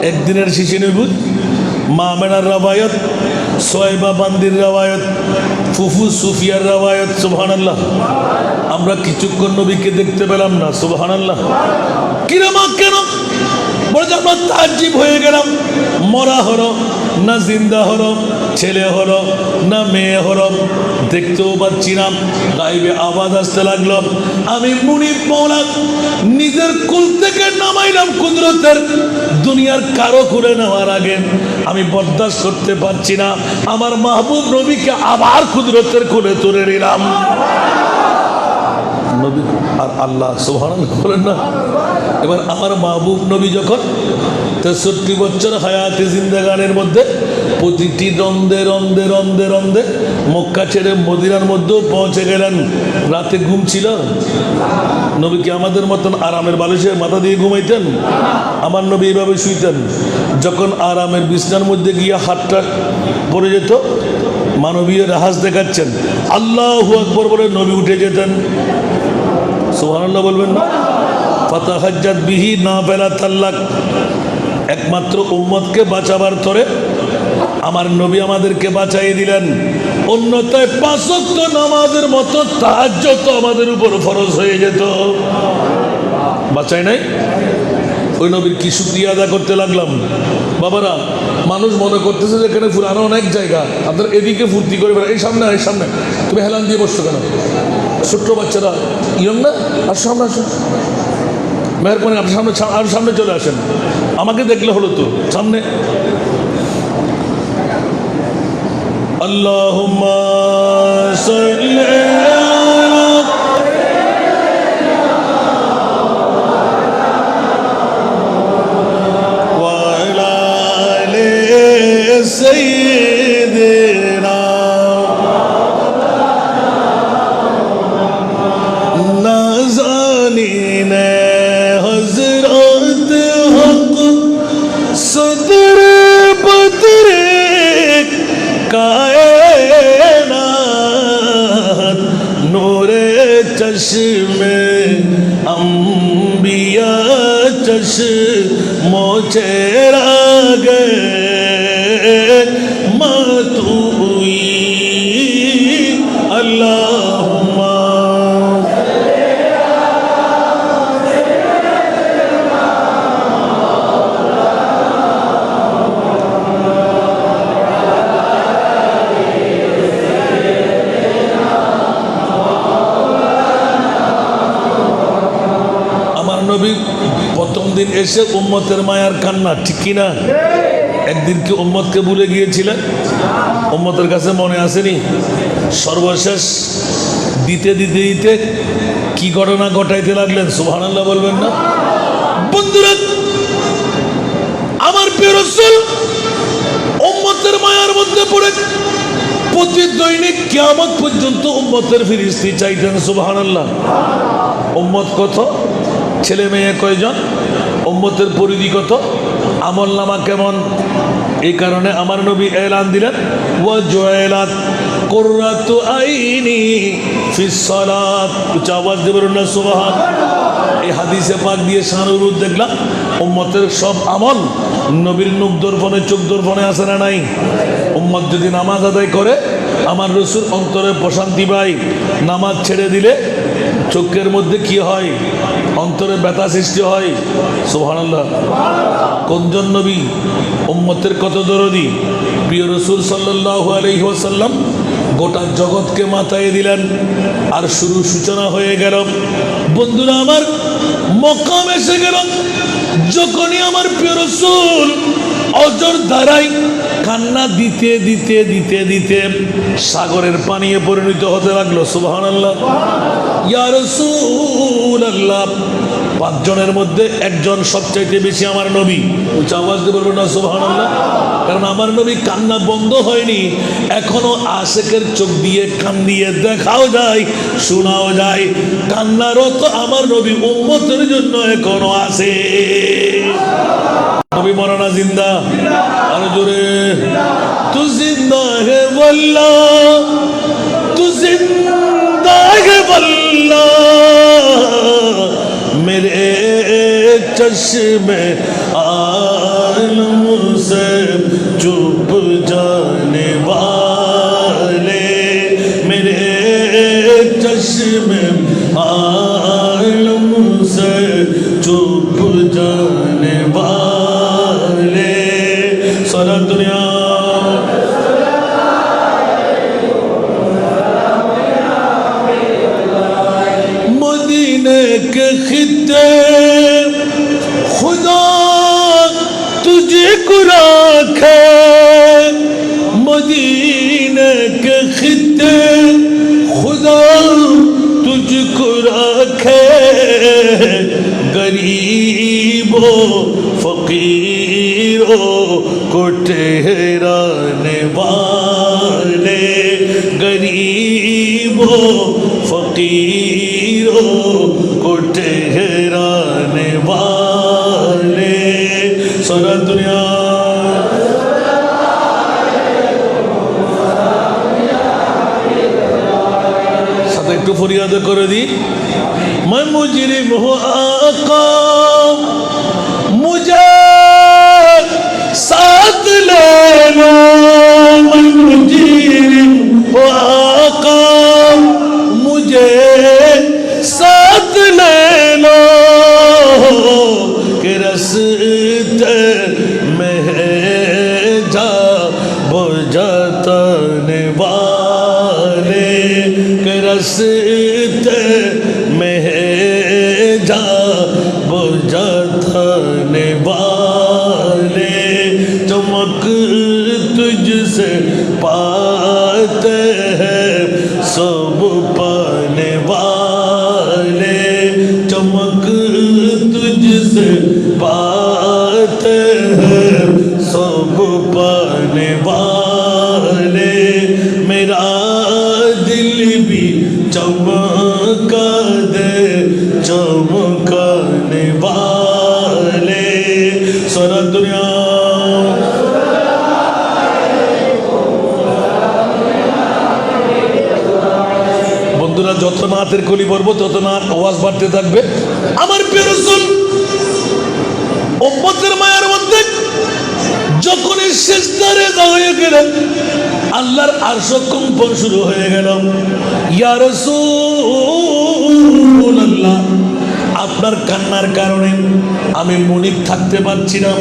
एक दिन शिशि नबूत মামেনার রবায়ত সোয়েবা বান্দির রবায়ত ফুফু সুফিয়ার রবায়ত সুবহানাল্লাহ আমরা কিছুক্ষণ নবীকে দেখতে পেলাম না সুবহানাল্লাহ কিরামা কেন বলে যে আমরা তাজ্জিব হয়ে গেলাম, মরা হলো না জিন্দা হলো, ছেলে হলো না মেয়ে হলো দেখতেও পাচ্ছি না। গায়েবে আওয়াজ আসতে লাগলো। আমি মুনিব মওলা নিজের কুল থেকে নামাইলাম কুদরতের, দুনিয়ার কারো করে নেওয়ার আগে আমি বরদাস্ত করতে পারছি না, আমার মাহবুব নবীকে আবার কুদরতের কোলে তুলে নিলাম। নবী আর আল্লাহ সুবহানাল্লাহ বলেন না। এবার আমার মাহবুব নবী যখন 63 বছর হায়াতে জিন্দেগানের মধ্যে প্রতিটি রন্দে রন্দে রন্দে রন্দে মক্কা ছেড়ে মদিনার মধ্যেও পৌঁছে গেলেন, রাতে ঘুম ছিল? নবী কি আমাদের মতন আরামের বালিশে মাথা দিয়ে ঘুমাইতেন? আমার নবী এইভাবে শুইতেন। যখন আরামের বিছনার মধ্যে গিয়ে হাতটা পড়ে যেত, মানবীয় রাহাজ দেখাচ্ছেন, আল্লাহু আকবার বলে নবী উঠে যেতেন। সুবহানাল্লাহ বলবেন না? ফাতাহাজ্জাত বিহি নাফিলাতাল লাক, একমাত্র উম্মতকে বাঁচাবার তরে আমার নবী আমাদেরকে বাঁচাই দিলেন। অন্যথায় 5 ওয়াক্ত নামাজের মতো তাহাজ্জুদ তো আমাদের উপর ফরজ হয়ে যেত। বাঁচাই নাই? ওই নবীর কি শুকরিয়া আদা করতে লাগলাম। বাবারা, মানুষ মনে করতেছে যে এখানে ফুরানো অনেক জায়গা, আপনার এদিকে ফুর্তি করে বেড়া, এই সামনে এই সামনে, তুমি হেলান দিয়ে বসছো কেন? ছোট্ট বাচ্চারা ইয়ং না, আর সামনে আসো, মেহরবানি আপনার সামনে আর সামনে চলে আসেন, আমাকে দেখলে হলো তো সামনে। আল্লাহুম্মা সাল্লি আলা ওয়া আলা আলি সাইয়্যিদিনা নাজানিন হযরত হক সদর বদর কায়নাত নূরে চশমে अंबिया चश्मो चेहरा गए मतुई अल्लाहुम्मा। নবী প্রথম দিন এসে উম্মতের মায়ার কান্না, ঠিক কিনা? একদিন কি উম্মতকে ভুলে গিয়েছিলেন? উম্মতের কাছে মনে আসেনি? সর্বশেষ দিতে দিতে দিতে কি ঘটনা ঘটাইতে লাগলেন? সুবহানাল্লাহ বলবেন না? বন্ধুরা, আমার প্রিয় রাসূল উম্মতের মায়ার মধ্যে পড়ে প্রতি দৈনিক কিয়ামত পর্যন্ত উম্মতের ফিরিস্তি চাইতেন। সুবহানাল্লাহ। উম্মত কত? ছেলে মেয়ে কয়জন? উম্মতের পরিধি কত? আমল নামা কেমন? এই কারণে আমার নবী এলান দিলেন, ওয়া জুইলাত কুররাতু আইনি ফিস সালাত। উচ্চ আওয়াজ দিয়ে বলুন না সুবহান। এই হাদিসে পাক দিয়ে সানুরুদ দেখলাম উম্মতের সব আমল নবীর মুখ দর্পণে চোখ দর্পণে আসে না নাই? উম্মত যদি নামাজ আদায় করে আমার রাসূল অন্তরে প্রশান্তি পায়। নামাজ ছেড়ে দিলে চোখের মধ্যে কি হয়? অন্তরে ব্যথা সৃষ্টি হয়। সুবহানাল্লাহ। কোনজন নবী উম্মতের কত দরদি! প্রিয় রাসূল সাল্লাল্লাহু আলাইহি ওয়াসাল্লাম গোটা জগৎকে মাথায় দিলেন, আর সূচনা হয়ে গেল। বন্ধুরা আমার, মকাম এসে গেল। যখনই আমার প্রিয় রাসূল অজর ধারায় কান্না দিতে দিতে দিতে দিতে সাগরের পানিয়ে পরিণত হতে লাগলো। সুবহানাল্লাহ। ইয়া রাসূলুল্লাহ, 5 জনের মধ্যে একজন সবচাইতে বেশি আমার নবী। উচ্চ আওয়াজ দিয়ে বলবো না সুবহানাল্লাহ? কারণ আমার নবী কান্না বন্ধ হয়নি, এখনো আশিকের চোখ দিয়ে কান দিয়ে দেখাও যায়, শোনাও যায়। কান্নারত আমার নবী উম্মতের জন্য এখনো আছে। নবী মরানা জিন্দা? আর জোরে, তু জিন্দা হে ওয়াল্লাহ, তু জিন্দা হে ওয়াল্লাহ, মেরে চশমে आलम से चुप जाने वाले, मेरे चश्मे आलम से चुप जाने वाले। तुझको राखे मदीने के खित्ते खुदा तुझको राखे गरीबों फकीरों को ठहराने वाले गरीबों फकीरों को ठहराने वाले सारा दुनिया साथ एक फरियाद कर दी मैं मुजरिम हूँ आका मुझे साथ ले लो मैं मुजरिम हूँ आका मुझे साथ ले लो कि रस्ते में जा बुझाने वाले कि रस्ते में जा बुझाने वाले चमक तुझसे पाते हैं सब पाने वाले चमक तुझसे पाते हैं सब पाने वाले मेरा दिल भी चमका दे चमकाने वाले सारा दुनिया বন্ধুরা যত না হাতের কলি পড়বো তত না আওয়াজ বাড়তে থাকবে আমার প্রিয় রাসূল উম্মতের মায়ার মধ্যে যখন সিজদারে হয়ে গেলেন আল্লাহর আরশ কম্পন শুরু হয়ে গেল ইয়া রাসূলুল্লাহ আপনার কান্নার কারণে আমি মুনিব থাকতে পারছি না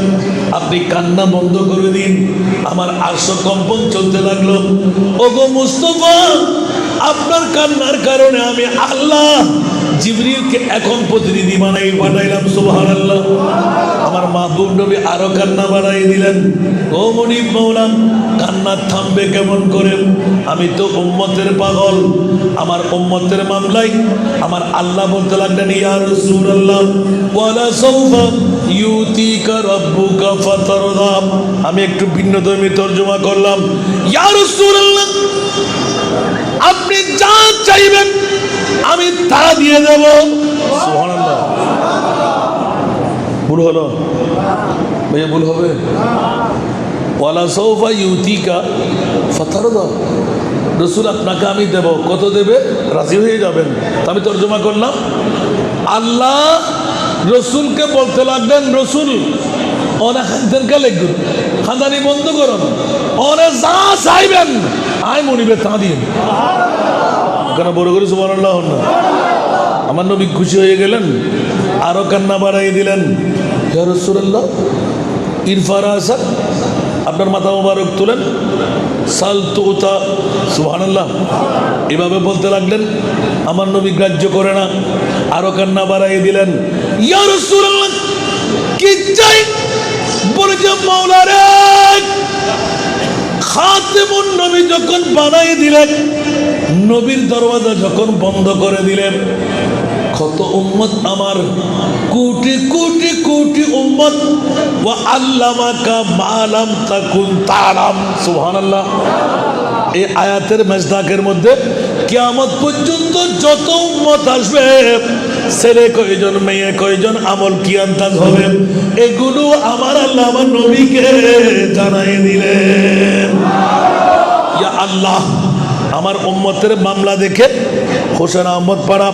আপনি কান্না বন্ধ করে দিন আমার আরশ কম্পন চলতে লাগলো ওগো মুস্তাফা আপনার কান্নার কারণে আমি আল্লাহ জিবরিলকে এখন প্রতিনিধি বানাই পাঠাইলাম সুবহানাল্লাহ আমার মাহবুব নবী আরো কান্না বাড়াই দিলেন ও মুনিব মাওলা কান্না থামবে কেমন করে আমি তো উম্মতের পাগল আমার উম্মতের মামলায় আমার আল্লাহ বলতে লাগলেন ইয়া রাসূলুল্লাহ ওয়ালা সাউফা ইউতিকা রাব্বুকা ফাতারদা আমি একটু ভিন্নধর্মী তরজমা করলাম ইয়া রাসূলুল্লাহ আপনি যা চাইবেন আমি তা দিয়ে দেব সুবহানাল্লাহ ভুল হলো ভাইয়া ভুল হবে ওয়ালা সাউফা ইউতিকা ফাতারদা রাসূল আপনাকে আমি দেব কত দেবে রাজি হয়ে যাবেন আমি তরজমা করলাম আল্লাহ রসুলকে বলতে লাগলেন রসুল ওরা খানতেন কা লিখুন খানদানি বন্ধ করুন ওরা যা চাইবেন আই মনিবে তা দিন কেন বড় করে সুবহানাল্লাহ না আমার নবী খুশি হয়ে গেলেন আরো কান্না বাড়াই দিলেন ইয়া রাসূলুল্লাহ ইরফারা আসা আপনার মাথা মোবারক তুলেন সাল তুতা সুবহানাল্লাহ এভাবে বলতে লাগলেন আমার নবী গ্রাহ্য করে না আরো কান্না বাড়াই দিলেন ইয়া রাসূলুল্লাহ কি চাই বলে যে মাওলা রে খাতেমুন নবী যখন বানাই দিলেন নবীর দরওয়াজা যখন বন্ধ করে দিলেন কত উম্মত আমার কোটি কোটি কোটি উম্মত ওয়া আল্লামাকা মা লাম তাকুন তাআলাম সুবহানাল্লাহ এই আয়াতের মেজদাকের মধ্যে কিয়ামত পর্যন্ত যত উম্মত আসবে ছেলে কয়জন মেয়ে কয়জন আমল কি আন্দাজ হবে এগুলো আমার আল্লাহ আমার নবীকে জানাই দিলেন ইয়া আল্লাহ আমার উম্মতের মামলা দেখে হোসেন আহমদ পাড়া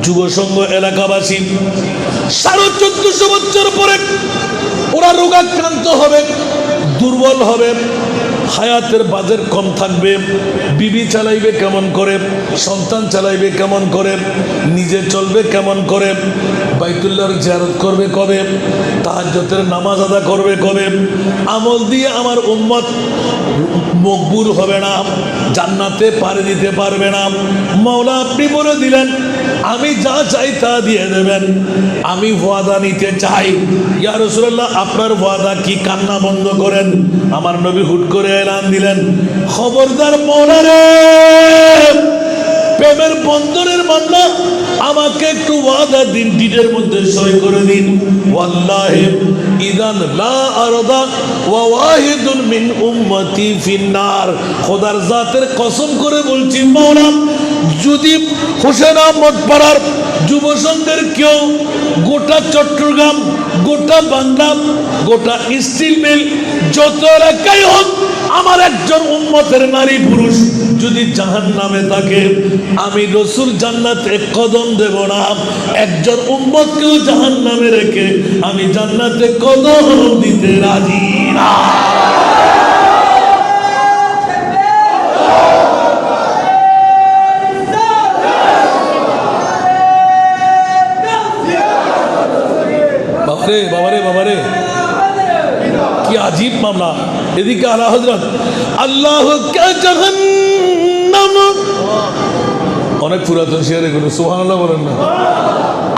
যুব সংঘ এলাকাবাসী 1450 বছর পরে ওরা রোগাক্রান্ত হবে দুর্বল হবে হায়াতের বাজেট কম থাকবে, বিবি চালাইবে কেমন করে, সন্তান চালাইবে কেমন করে, নিজে চলবে কেমন করে, বাইতুল্লাহর জিয়ারত করবে কবে, তাহাজ্জুদের নামাজ আদা করবে কবে, আমল দিয়ে আমার উম্মত মকবুল হবে না, জান্নাতে পাড়ি দিতে পারবে না। মাওলা আপনি বলে দিলেন আমি যা চাই তা দিয়ে দেবেন, আমি ওয়াদা নিতে চাই। ইয়া রাসূলুল্লাহ আপনার ওয়াদা কি? কান্না বন্ধ করেন। আমার নবী হুট করে এলান দিলেন, খবরদার মওলা রে, প্রেমের বন্ধনের মান্না, আমাকে একটু ওয়াদা দিন, ডিটের মধ্যে সই করে দিন। ওয়াল্লাহি ইদান লা আরদা ওয়া ওয়াহিদুন মিন উম্মতি ফিন্নার। খোদার জাতের কসম করে বলছি মাওলা, যদি হোসেন আহমদ পাড়ার যুব সংঘের কেউ গোটা চট্টগ্রাম, গোটা বাংলা, গোটা স্টিল মিল, যত এলাকায় হোক, আমার একজন উম্মতের নারী পুরুষ যদি জাহান্নামে থাকে, আমি রসুল জান্নাতে কদম দেব না। একজন উম্মতকেও জাহান্নামে রেখে আমি জান্নাতে কদম দিতে রাজি না। বাবারে বাবারে বাবারে, কি আজীব মামলা। এদিকে আলা হযরত আল্লাহ কা জাহান্নাম, অনেক পুরাতন শেয়ার এগুলো, সুবহানাল্লাহ বলেন না।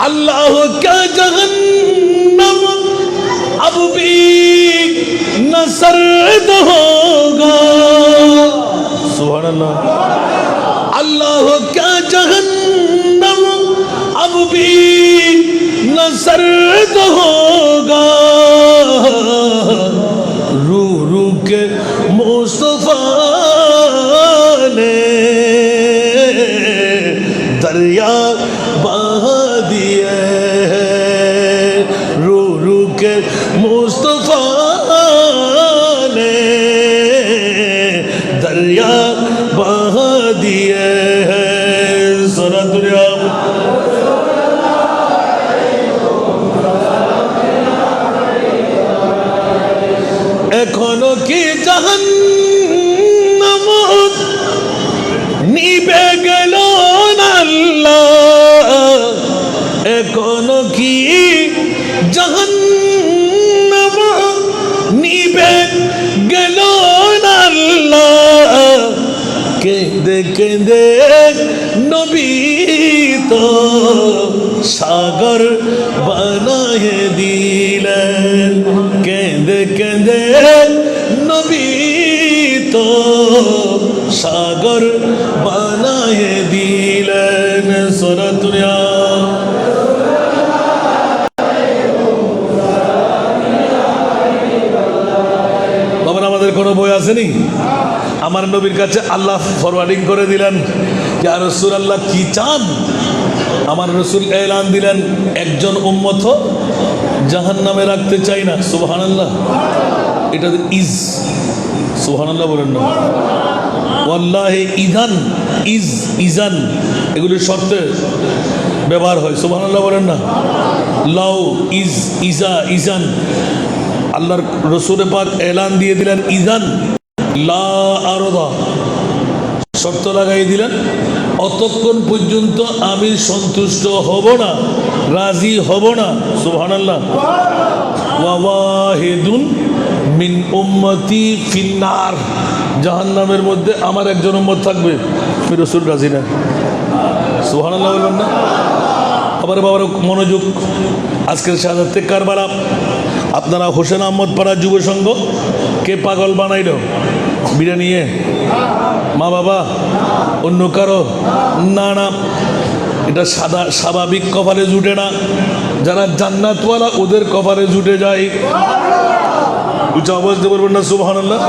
আল্লাহ কা জাহান্নাম अब भी न सर्द होगा, सुभान अल्लाह। अल्लाह क्या जहन्नम अब भी न सर्द होगा, रूह रूह के मुस्तफा ने दरिया बहा दिए, रूह रूह के मुस्तफा ने दरिया बहा दिए हैं। सारा दुनिया এখনো কি জাহান্নাম নিবে গেল না আল্লাহ, এখনো কি জাহান্নাম নিবে গেল না আল্লাহ, কেঁদে কেঁদে নবী তো সাগর বানায়ে দিলেন, কেঁদে কেঁদে নবী তো সাগর বানায়ে দিলেন। সারা দুনিয়া বাবা, আমাদের কোনো বই আসেনি। আমার নবীর কাছে আল্লাহ ফরওয়ার্ডিং করে দিলেন, ইয়া রাসূলুল্লাহ কি চান? আমার রসুল এলান দিলেন, একজন উম্মত জাহান্নামে রাখতে চাই না। সুবহানাল্লাহ, এটা ইজ, সুবহানাল্লাহ বলেন না। ওয়াল্লাহি ইদান, ইজ, ইজান, এগুলির শর্তে ব্যবহার হয়। সুবহানাল্লাহ বলেন না। লাউ, ইজ, ইজা, ইজান, আল্লাহর রসুল পাক এলান দিয়ে দিলেন ইজান লা আরদা, শর্ত লাগাই দিলেন, অতক্ষণ পর্যন্ত আমি সন্তুষ্ট হব না, রাজি হব না। সুবহানাল্লাহ। ওয়া ওয়াহিদুন মিন উম্মতি ফিন্নার, জাহান্নামের মধ্যে আমার একজন উম্মত থাকবে, আমি রাসূল রাজি না। সুবহানাল্লাহ বলবেন না। আবার বাবার মনোযোগ, আজকের শাহাদাতে কারবালা, আপনারা হোসেন আহমদ পাড়া যুব সংঘ কে পাগল বানাইল বিড়া নিয়ে? মা বাবা, অন্য কারো? না না, এটা সাদা স্বাভাবিক কপালে জুটে না, যারা জান্নাতওয়ালা ওদের কপালে জুটে যায়। উচ্চ আওয়াজ দিয়ে বলবেন না সুবহানাল্লাহ।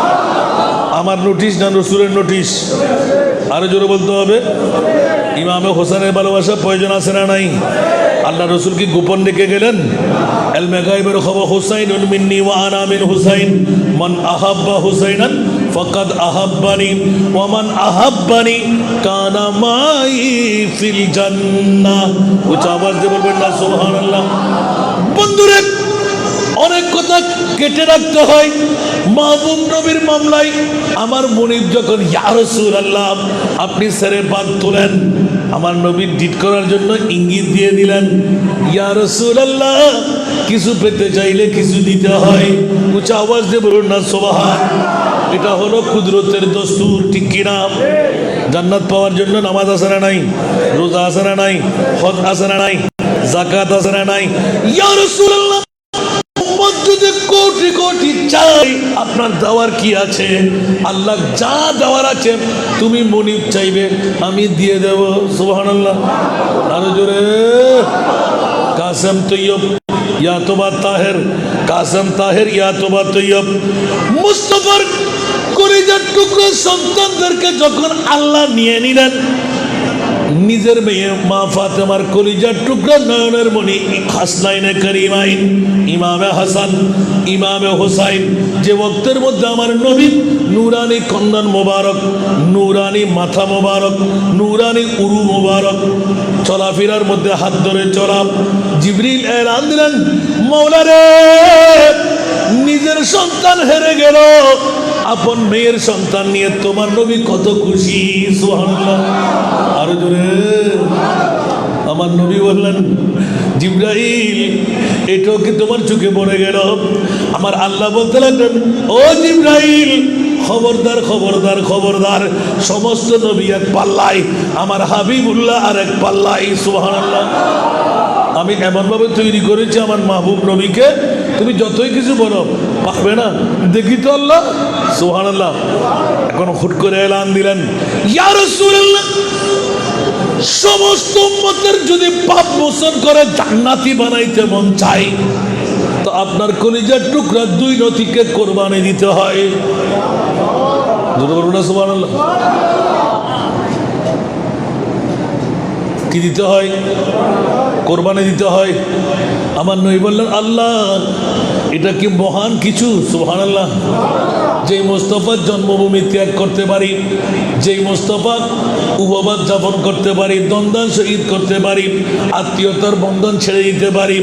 আমার নোটিশ না রসুলের নোটিশ? আরো জোরে বলতে হবে। ইমামে হোসেনের ভালোবাসা প্রয়োজন আছে না নাই? আল্লাহ রসুল কি গোপন রেখে গেলেন? ইলমে গায়বের খবর, হুসাইনুন মিন্নি ওয়া আনা মিন হুসাইন, মান আহাব্বা হুসাইনান ফাকাদ আহাব্বানি ওয়া মান আহাব্বানি কানা মাই ফিল জান্নাহ। উচ্চ আওয়াজ দিয়ে বলবেন না সুবহানাল্লাহ। বন্ধুরে, অনেক কথা কেটে রাখতে হয়। মাহবুব নবীর মামলায় আমার মুনিব যখন ইয়া রাসূলুল্লাহ আপনি সেরে পাক তোলেন, আমার নবীর ডিট করার জন্য ইঙ্গিত দিয়ে দিলেন, ইয়া রাসূলুল্লাহ কিছু পেতে চাইলে কিছু দিতে হয়। উঁচা আওয়াজ দিয়ে বলুন না সুবহান। এটা হলো কুদরতের দস্তুর, ঠিক কিনা? জান্নাত পাওয়ার জন্য নামাজ আছে না নাই, রোজা আছে না নাই, হজ আছে না নাই, যাকাত আছে না নাই? ইয়া রাসূলুল্লাহ উম্মত যদি কোটি কোটি চাই, আপনার দেওয়ার কি আছে? আল্লাহ যা দেওয়ার আছে তুমি মুনিব চাইবে আমি দিয়ে দেব। সুবহানাল্লাহ। আরো জোরে। কাসেম তৈয়ব ইয়া তোবা তাহের, কাসেম তাহের ইয়া তোবা তৈয়ব। মুস্তাফার কলিজার টুকরো সন্তানদেরকে যখন আল্লাহ নিয়ে নিলেন, নিজের মেয়ে মা ফাতেমার কলিজার টুকরা নয়নের মণি হাসনাইনে করিমাইন, ইমামে হাসান ইমামে হোসাইন, যে বক্তের মধ্যে আমার নবী নুরানি কন্দন মোবারক, নুরানি মাথা মোবারক, নুরানি উরু মোবারক, চলাফেরার মধ্যে হাত ধরে চলা। জিবরিল এলান দিলেন, মওলা রে নিজের সন্তান হেরে গেল, আপন মেয়ের সন্তান নিয়ে তোমার নবী কত খুশি। সুবহানাল্লাহ। আরো জোরে। আমার নবী বললেন, জিবরাইল এটাও কি তোমার চোখে পড়ে গেল? আমার আল্লাহ বলতে লাগলেন, ও জিবরাইল খবরদার খবরদার খবরদার, সমস্ত নবী এক পাল্লাই, আমার হাবিবুল্লাহ আর এক পাল্লাই। সুবহানাল্লাহ। আমি এমনভাবে তৈরি করেছি আমার মাহবুব নবীকে, তুমি যতই কিছু বলো পারবে না। দেখি তো আল্লাহ। সুবহানাল্লাহ। এখন হুট করে এলান দিলেন, ইয়া রাসূলুল্লাহ সমস্ত উম্মতের যদি পাপ মোচন করে জান্নাতি বানাইতে মন চাই, তো আপনার কলিজার টুকরা দুই নথিকে কোরবানি দিতে হয়। সুবহানাল্লাহ। কি দিতে হয়? কোরবানি দিতে হয়। আমার নবী বললেন, আল্লাহ এটা কি মহান কিছু? সুবহানাল্লাহ। যেই মোস্তফার জন্মভূমি ত্যাগ করতে পারি, যেই মোস্তফা উপবাস যাপন করতে পারি, দ্বন্দ্বান শহীদ করতে পারি, আত্মীয়তার বন্ধন ছেড়ে দিতে পারি,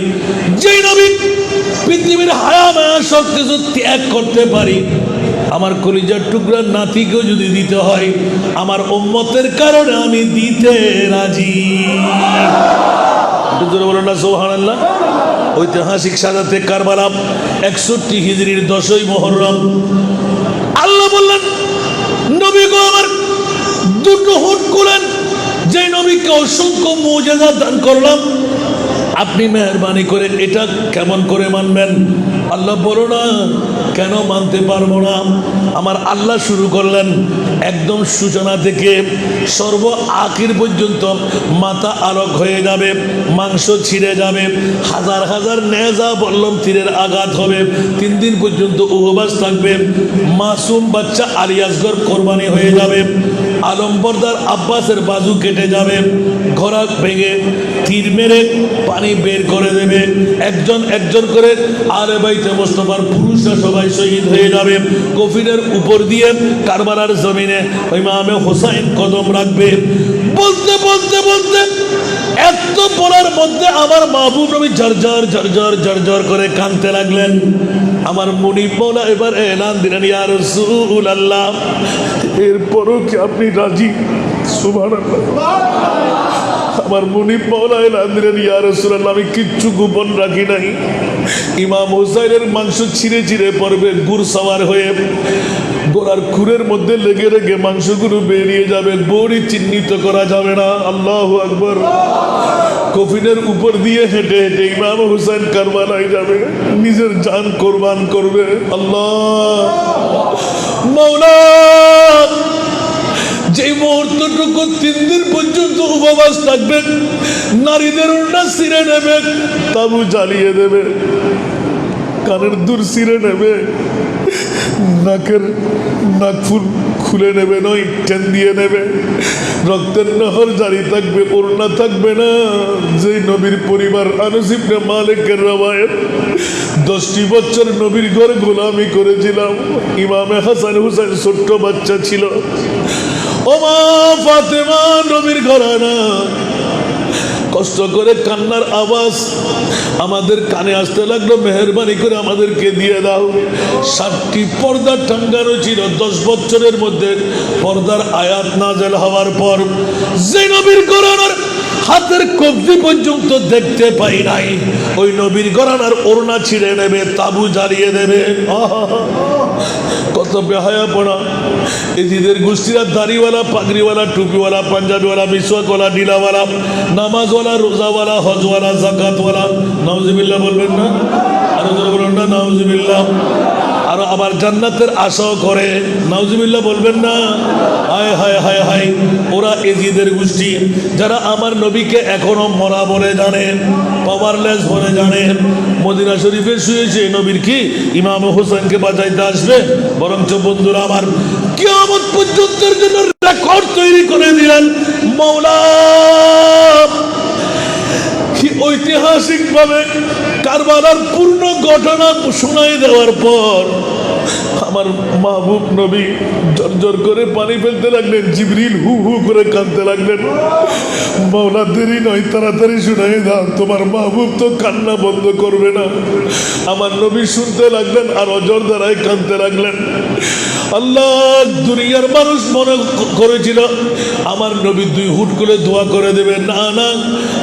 যেই নবী পৃথিবীর হায়া মায়া সব কিছু ত্যাগ করতে পারি, আমার কলিজার টুকরার নাতিকেও যদি দিতে হয় আমার উম্মতের কারণে আমি দিতে রাজি। একটু জোরে বলুন না সুবহানাল্লাহ। ঐতিহাসিক সাজাতে কারবালা 61 হিজরির 10ই মুহররম আল্লাহ বললেন, নবী গো আমার দুটো হুট খুলেন, যে নবীকে অসংখ্য মুজিজা দান করলাম, আপনি মেহরবানি করে এটা কেমন করে মানবেন? আল্লাহ বলো না কেন মানতে পারবো না। আমার আল্লাহ শুরু করলেন একদম সূচনা থেকে সর্ব আখির পর্যন্ত। মাথা আলোক হয়ে যাবে, মাংস ছিঁড়ে যাবে, হাজার হাজার নেজা বল্লম তীরের আঘাত হবে, 3 দিন পর্যন্ত উপবাস থাকবে, মাসুম বাচ্চা আলী আসগর কোরবানি হয়ে যাবে, আলমবরদার আব্বাসের বাজু কেটে যাবে, ঘোড়া ভেঙে তীর মেরে পানি বের করে দেবে, একজন একজন করে আলে বাইতে মুস্তাফার পুরুষরা সবাই শহীদ হয়ে যাবে। কফিনের উপর দিয়ে কারবালার জমিনে ইমামে হোসাইন কদম রাখবে। বলতে বলতে বলতে এত বলার মধ্যে আমার মাহবুব নবী ঝরঝর ঝরঝর ঝরঝর করে কাঁদতে লাগলেন। আমার মুনিব মওলা এবার এলান দিলেন, ইয়া রাসূলুল্লাহ এরপরও কি আপনি রাজি? সুবহানাল্লাহ। আমার মুনিব মওলা এলান দিলেন, ইয়া রাসূলুল্লাহ আমি কিচ্ছু গোপন রাখি নাই। ইমাম হুসাইনের মাংস ছিঁড়ে ছিঁড়ে পড়বে, গুড় সাওয়ার হয়ে গোড়ার খুরের মধ্যে লেগে লেগে মাংসগুলো বেরিয়ে যাবে, বড়ি চিহ্নিত করা যাবে না। আল্লাহু আকবার। কফিনের উপর দিয়ে হেঁটে হেঁটে ইমাম হুসাইন কারবালায় যাবে, নিজের জান কোরবান করবে। আল্লাহ মাওলা যে মুহূর্তটুকু 3 দিন পর্যন্ত উপবাস থাকবে, নারীদের উল্টা ছিঁড়ে নেবে, তাবু জ্বালিয়ে দেবে, কানের দুল ছিঁড়ে নেবে, নাকের নাকফুল খুলে নেবে, নয় টেন দিয়ে নেবে, রক্তের নহর জারি থাকবে, ওড়না থাকবে না। যে নবীর পরিবার আনাস ইবনে মালিকের রওয়ায়াত 10টি বছর নবীর ঘরে গোলামি করেছিলাম। ইমামে হাসান হুসাইন ছোট্ট বাচ্চা ছিল। ও মা ফাতেমা নবীর ঘরানা, কষ্ট করে কান্নার আওয়াজ আমাদের কানে আসতে লাগলো, মেহেরবানি করে আমাদেরকে দিয়ে দাও। 7টি পর্দা টাঙ্গানো ছিল। 10 বছরের মধ্যে পর্দার আয়াত নাযিল হওয়ার পর যে নবীর ঘরানার হাতের কবজি পর্যন্ত দেখতে পাই নাই, ওই নবীর ঘরানার ওড়না ছিঁড়ে নেবে, তাবু জ্বালিয়ে দেবে। কত বেহায়া পড়া এজিদের গোষ্ঠীরা, দাড়িওয়ালা, পাগড়িওয়ালা, টুপিওয়ালা, পাঞ্জাবিওয়ালা, মিসওয়াকওয়ালা, ডিলাওয়ালা, নামাজওয়ালা, রোজাওয়ালা, হজওয়ালা, জাকাতওয়ালা। নাউজুবিল্লাহ বলবেন না? আরো জোরে বলুন না নাউজুবিল্লাহ। আরো আবার জান্নাতের আশাও করে। নাউজুবিল্লাহ বলবেন না? হায় হায় হায় হায়, ওরা এজিদের গোষ্ঠী যারা আমার নবীকে এখনো মরা বলে জানে, পাওয়ারলেস বলে জানে। মদিনা শরীফে শুয়েছে নবীর কি ইমাম হোসেনকে বাঁচাইতে আসবে? বরঞ্চ বন্ধুরা আমার, কিয়ামত পর্যন্তের জন্য রেকর্ড তৈরি করে দিলেন মাওলা। কি ঐতিহাসিক ভাবে কারবালার পূর্ণ ঘটনা শোনাই দেওয়ার পর আমার মাহবুব নবী জর্জর করে পানি ফেলতে লাগলেন, জিবরিল হু হু করে কাঁদতে লাগলেন। মাওলা দেরি নয়, তাড়াতাড়ি শুনাই দাও, তোমার মাহবুব তো কান্না বন্ধ করবে না। আমার নবী শুনতে লাগলেন আর অজর দ্বারাই কাঁদতে লাগলেন। আল্লাহ, দুনিয়ার মানুষ মনে করেছিল আমার নবী 2 হুট করে দোয়া করে দেবে। না না,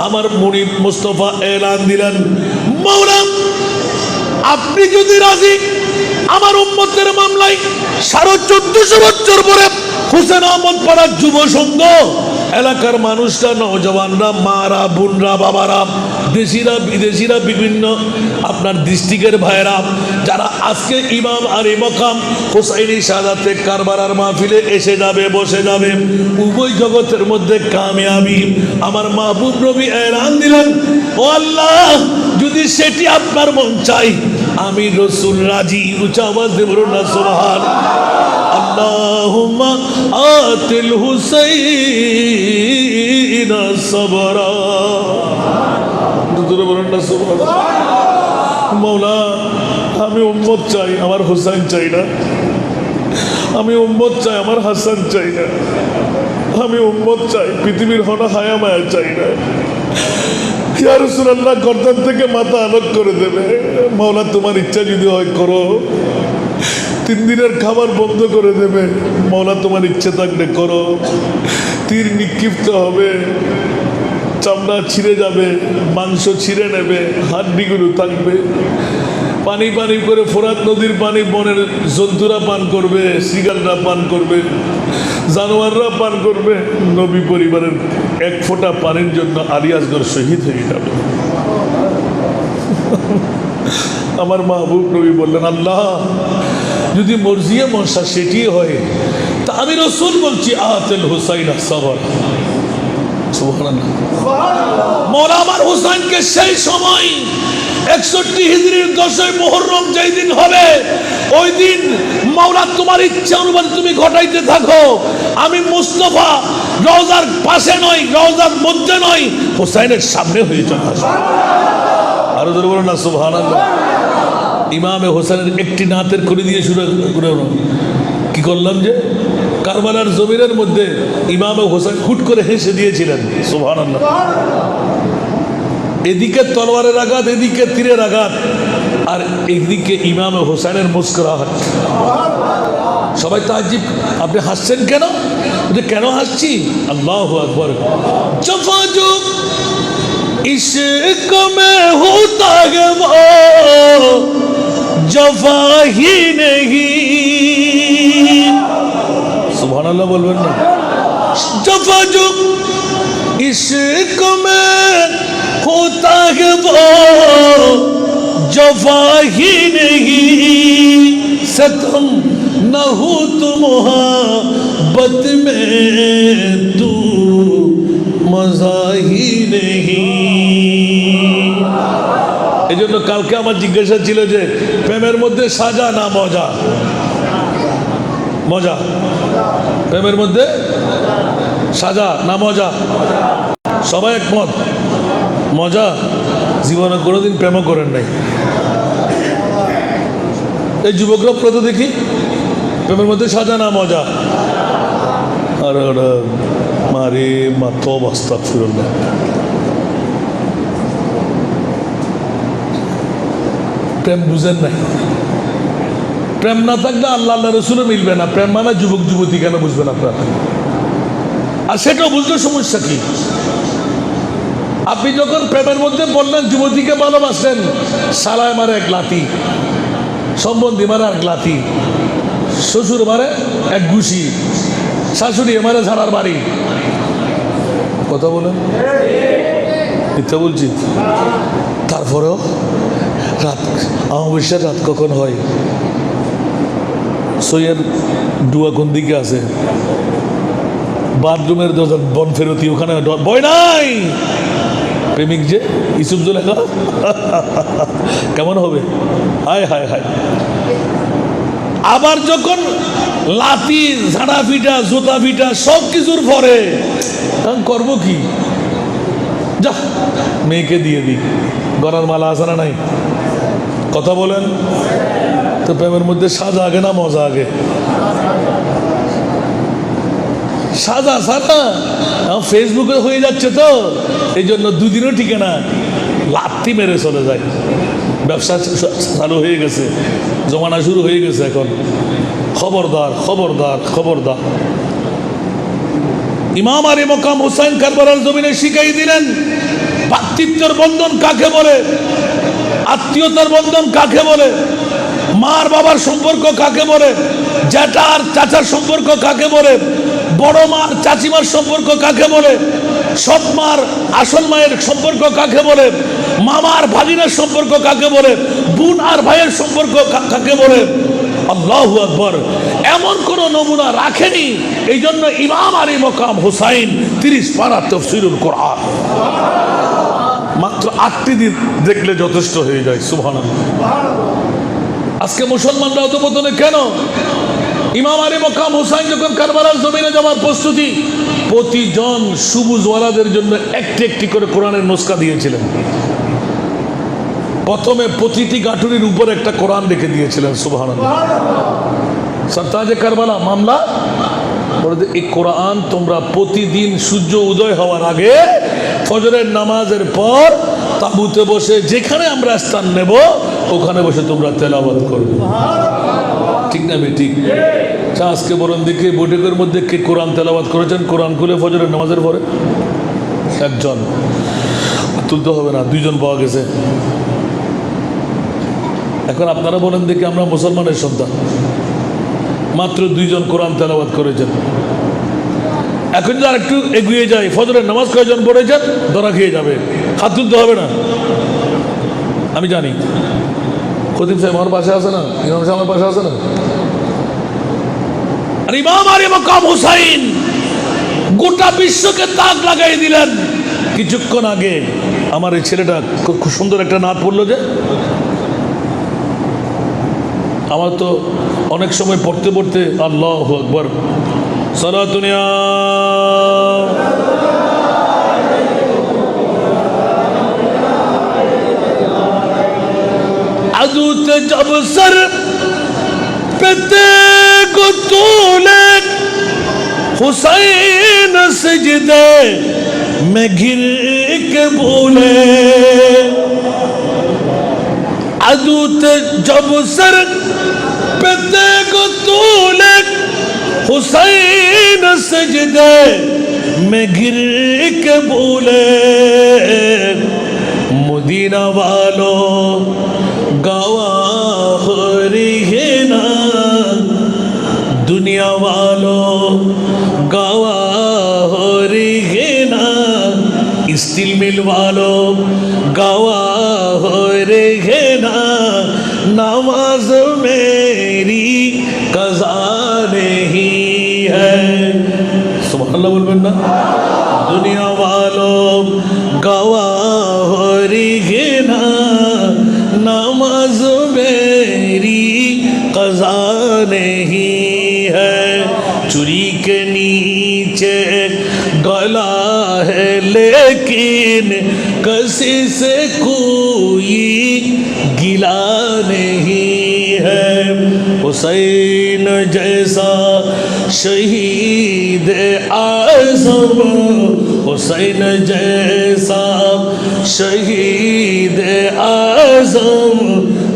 আমার মুনিব মুস্তাফা এলান দিলেন, মাওলা আপনি যদি রাজি, আমার উম্মতের মামলায় 1450 বছর পরে হোসেন আহমদ পাড়ার যুব সংঘ, এলাকার মানুষরা, নওজওয়ানরা, মারা, বোনরা, বাবারা, দেশিরা, বিদেশিরা, বিভিন্ন আপনার ডিস্ট্রিক্টের ভাইরা যারা আজকে ইমাম আর ইমাম হোসাইনি শাহাদাতে কারবালার মাহফিলে এসে যাবে, বসে যাবে, উভয় জগতের মধ্যে কামিয়াবি। আমার মাহবুব নবী এলান দিলেন, ও আল্লাহ, যদি সেটি আপনার মন চাই, আমি রসুল রাজি। উচ্চ আওয়াজ দিয়ে বলুন না সুবহান। আল্লাহুম্মা আতিল হুসাইন সাবরা। দুটো বলুন না সুবহান। মাওলা, আমি উম্মত চাই, আমার হোসেন চাই না। আমি উম্মত চাই, আমার হাসান চাই না। আমি উম্মত চাই, পৃথিবীর হনা হায়া মায়া চাই না। ইয়া রাসূলুল্লাহ, গর্দান থেকে মাথা আলোক করে দেবে। মাওলা, তোমার ইচ্ছা যদি হয় করো। 3 দিনের খাবার বন্ধ করে দেবে। মাওলা, তোমার ইচ্ছা থাকলে করো। তীর নিক্ষিপ্ত হবে, চামড়া ছিঁড়ে যাবে, মাংস ছিঁড়ে নেবে, হাড্ডিগুলো থাকবে। পানি পানি করে ফোরাত নদীর পানি বনের জন্তুরা পান করবে, শৃগালরা পান করবে, জানোয়াররা পান করবে। নবী পরিবারের 1 ফোঁটা পানির জন্য আলী আসগর শহীদ হয়ে যাবে। আমার মাহবুব নবী বললেন, আল্লাহ, যদি মর্জিয়ে মনসা সেটি হয়, তা আমি রসুল বলছি, আতিল হুসাইন সাবর। সুবহানাল্লাহ। মওলা আমার হুসাইনকে সেই সময় 61 হিজরির 10 মুহররম যেই দিন হবে, ওই দিন মাওলা তোমার ইচ্ছা অনুযায়ী তুমি ঘটাইতে থাকো। আমি মুস্তাফা রওজার পাশে নয়, রওজার মধ্যে নয়, হুসাইনের সামনে হয়ে চলে আসবো। আরো জোরে বলুন না সুবহানাল্লাহ। ইমামে হোসেনের একটি নাতের করে দিয়ে শুরু করে কি করলাম যে কারবালার জমিনের মধ্যে ইমামে হোসেন হুট করে হেসে দিয়েছিলেন। সুবহানাল্লাহ। এদিকে তলোয়ারের আঘাত, এদিকে তীরের আঘাত, আর এদিকে ইমামে হোসেনের মুস্কুরাহট। সবাই তাজ্জুব, আপনি হাসছেন কেন? কেন হাসছি? আল্লাহু আকবার। জফাজু इश्क में होता है वो जफा ही नहीं। सुभान अल्लाह बोलবেন না? जफा जो इश्क में होता है वो जफा ही नहीं, सतम न हो तो मोहब्बत में तू मजा ही नहीं। এই জন্য কালকে আমার জিজ্ঞাসা ছিল যে প্রেমের মধ্যে সাজা না মজা? মজা। প্রেমের মধ্যে সাজা না মজা? সবাই একমত মজা। জীবনে কোনোদিন প্রেম করেন নাই। এই যুবকরা প্রত দেখি প্রেমের মধ্যে সাজা না মজা? আর মারে মাত্র আস্তাগফিরুল্লাহ। প্রেম বুঝেন নাই। প্রেম না থাকলে আল্লাহ আল্লাহ রসুলও মিলবে না। প্রেম মানে যুবক যুবতী কেন বুঝবেন আপনারা? আর সেটাও বুঝলে সমস্যা কি? আপনি যখন প্রেমের মধ্যে বললেন যুবতীকে ভালোবাসেন, শালায় মারে এক লাথি, সম্বন্ধী মারে এক লাথি, শ্বশুর মারে এক ঘুষি, শাশুড়ি মারে ঝাড়ার বাড়ি। কথা বলেন, মিথ্যা বলছি? তারপরেও রাত, অমাবস্যার রাত কখন হয়? সৈয়ের ডুয়া কোন দিকে আছে? বাথরুমের দরজা বন ফেরতি, ওখানে ভয় নাই। প্রেমিক যে ইসুফ জুলেখা কেমন হবে? হায় হায় হায়। আবার যখন লাথি, ঝাড়া পিটা, জুতা পিটা সব কিছুর পরে করবো কি? যা মেয়েকে দিয়ে দিই, গলার মালা আছে না নাই? কথা বলেন তো। প্রেমের মধ্যে সাজা আগে না মজা আগে? সাজা সাজা ফেসবুকে হয়ে যাচ্ছে তো, এই জন্য দুদিনও টিকে না, লাত্তি মেরে চলে যায়। ব্যবসা চালু হয়ে গেছে, জমানা শুরু হয়ে গেছে এখন। খবরদার খবরদার খবরদার। ইমাম আলী মকাম হুসাইন কারবালার জমিনে শিখাই দিলেন ভ্রাতৃত্বের বন্ধন কাকে বলে, আত্মীয়তার বন্ধন কাকে বলে, মার বাবার সম্পর্ক কাকে বলে, জ্যাঠার চাচার সম্পর্ক কাকে বলে, বড় মার চাচিমার সম্পর্ক কাকে বলে, সৎ মার আসল মায়ের সম্পর্ক কাকে বলে, মামার ভাগিনার সম্পর্ক কাকে বলে, বোন আর ভাইয়ের সম্পর্ক কাকে বলে। আল্লাহু আকবার। এমন কোন নমুনা রাখেনি। এই জন্য ইমাম আলী মকাম হুসাইন 30 পারা তাফসীরুল কোরআন মাত্র 8টি দিন দেখলে যথেষ্ট হয়ে যায়। সুবহানাল্লাহ। আজকে মুসলমানরা অধঃপতনে কেন? ইমাম আলী মকাম হুসাইন যখন কারবালার জমিনে যাওয়ার প্রস্তুতি, প্রতিজন সবুজওয়ালাদের জন্য একটি একটি করে কোরআনের নুসখা দিয়েছিলেন। প্রথমে প্রতিটি গাঁটুরির উপর একটা কোরআন রেখে দিয়েছিলেন। সুবহানাল্লাহ। সরতাজে কারবালা মামলা বলে, এই কোরআন তোমরা প্রতিদিন সূর্য উদয় হওয়ার আগে ফজরের নামাজের পর তাঁবুতে বসে যেখানে আমরা স্থান নেব ওখানে বসে তোমরা তেলাওয়াত করবে। ঠিক না বেঠিক? আজকে বরং দেখি বৈঠকের মধ্যে কে কোরআন তেলাওয়াত করেছেন কোরআন খুলে ফজরের নামাজের পরে? একজন। তুলতে হবে না, 2জন পাওয়া গেছে। এখন আপনারা বলেন দেখি, আমরা মুসলমানের সন্তান, মাত্র 2জন কোরআন তেলাওয়াত করেছেন। এখন যদি আর একটু এগিয়ে যায়, ফজরের নামাজ কয়জন পড়েছেন ধরা খেয়ে যাবে। হাত তুলতে হবে না, আমি জানি। খতিব সাহেব আমার পাশে আছে না, ইমাম সাহেব আমার পাশে আছে না। আর ইমাম আলী মকাম হুসাইন গোটা বিশ্বকে তাক লাগাই দিলেন। কিছুক্ষণ আগে আমার এই ছেলেটা খুব সুন্দর একটা নাত পড়লো যে, আমার তো অনেক সময় পড়তে পড়তে আল্লাহু আকবার সালাতুনিয়া আদুত জব সর পেতে গো তুলে হুসাইন সজদে মে ঘির কে बोले अदूत जब सर पेते को तूले हुसैन सजदे में गिर के बोले मदीना वालों गवाह रहे ना दुनिया वालों गवाह रहे ना स्टील मिल वालों गवाह रहे ना नमाज मेरी कज़ा नहीं है। सुभानअल्लाह बोलबेन ना। दुनिया वालों गवाह रहे ना नमाज मेरी कज़ा नहीं है। चुरी के नीचे गला है लेकिन किसी से कोई गिला नहीं है। हुसैन जैसा शहीद आज़म हुसैन जैसा शहीद आज़म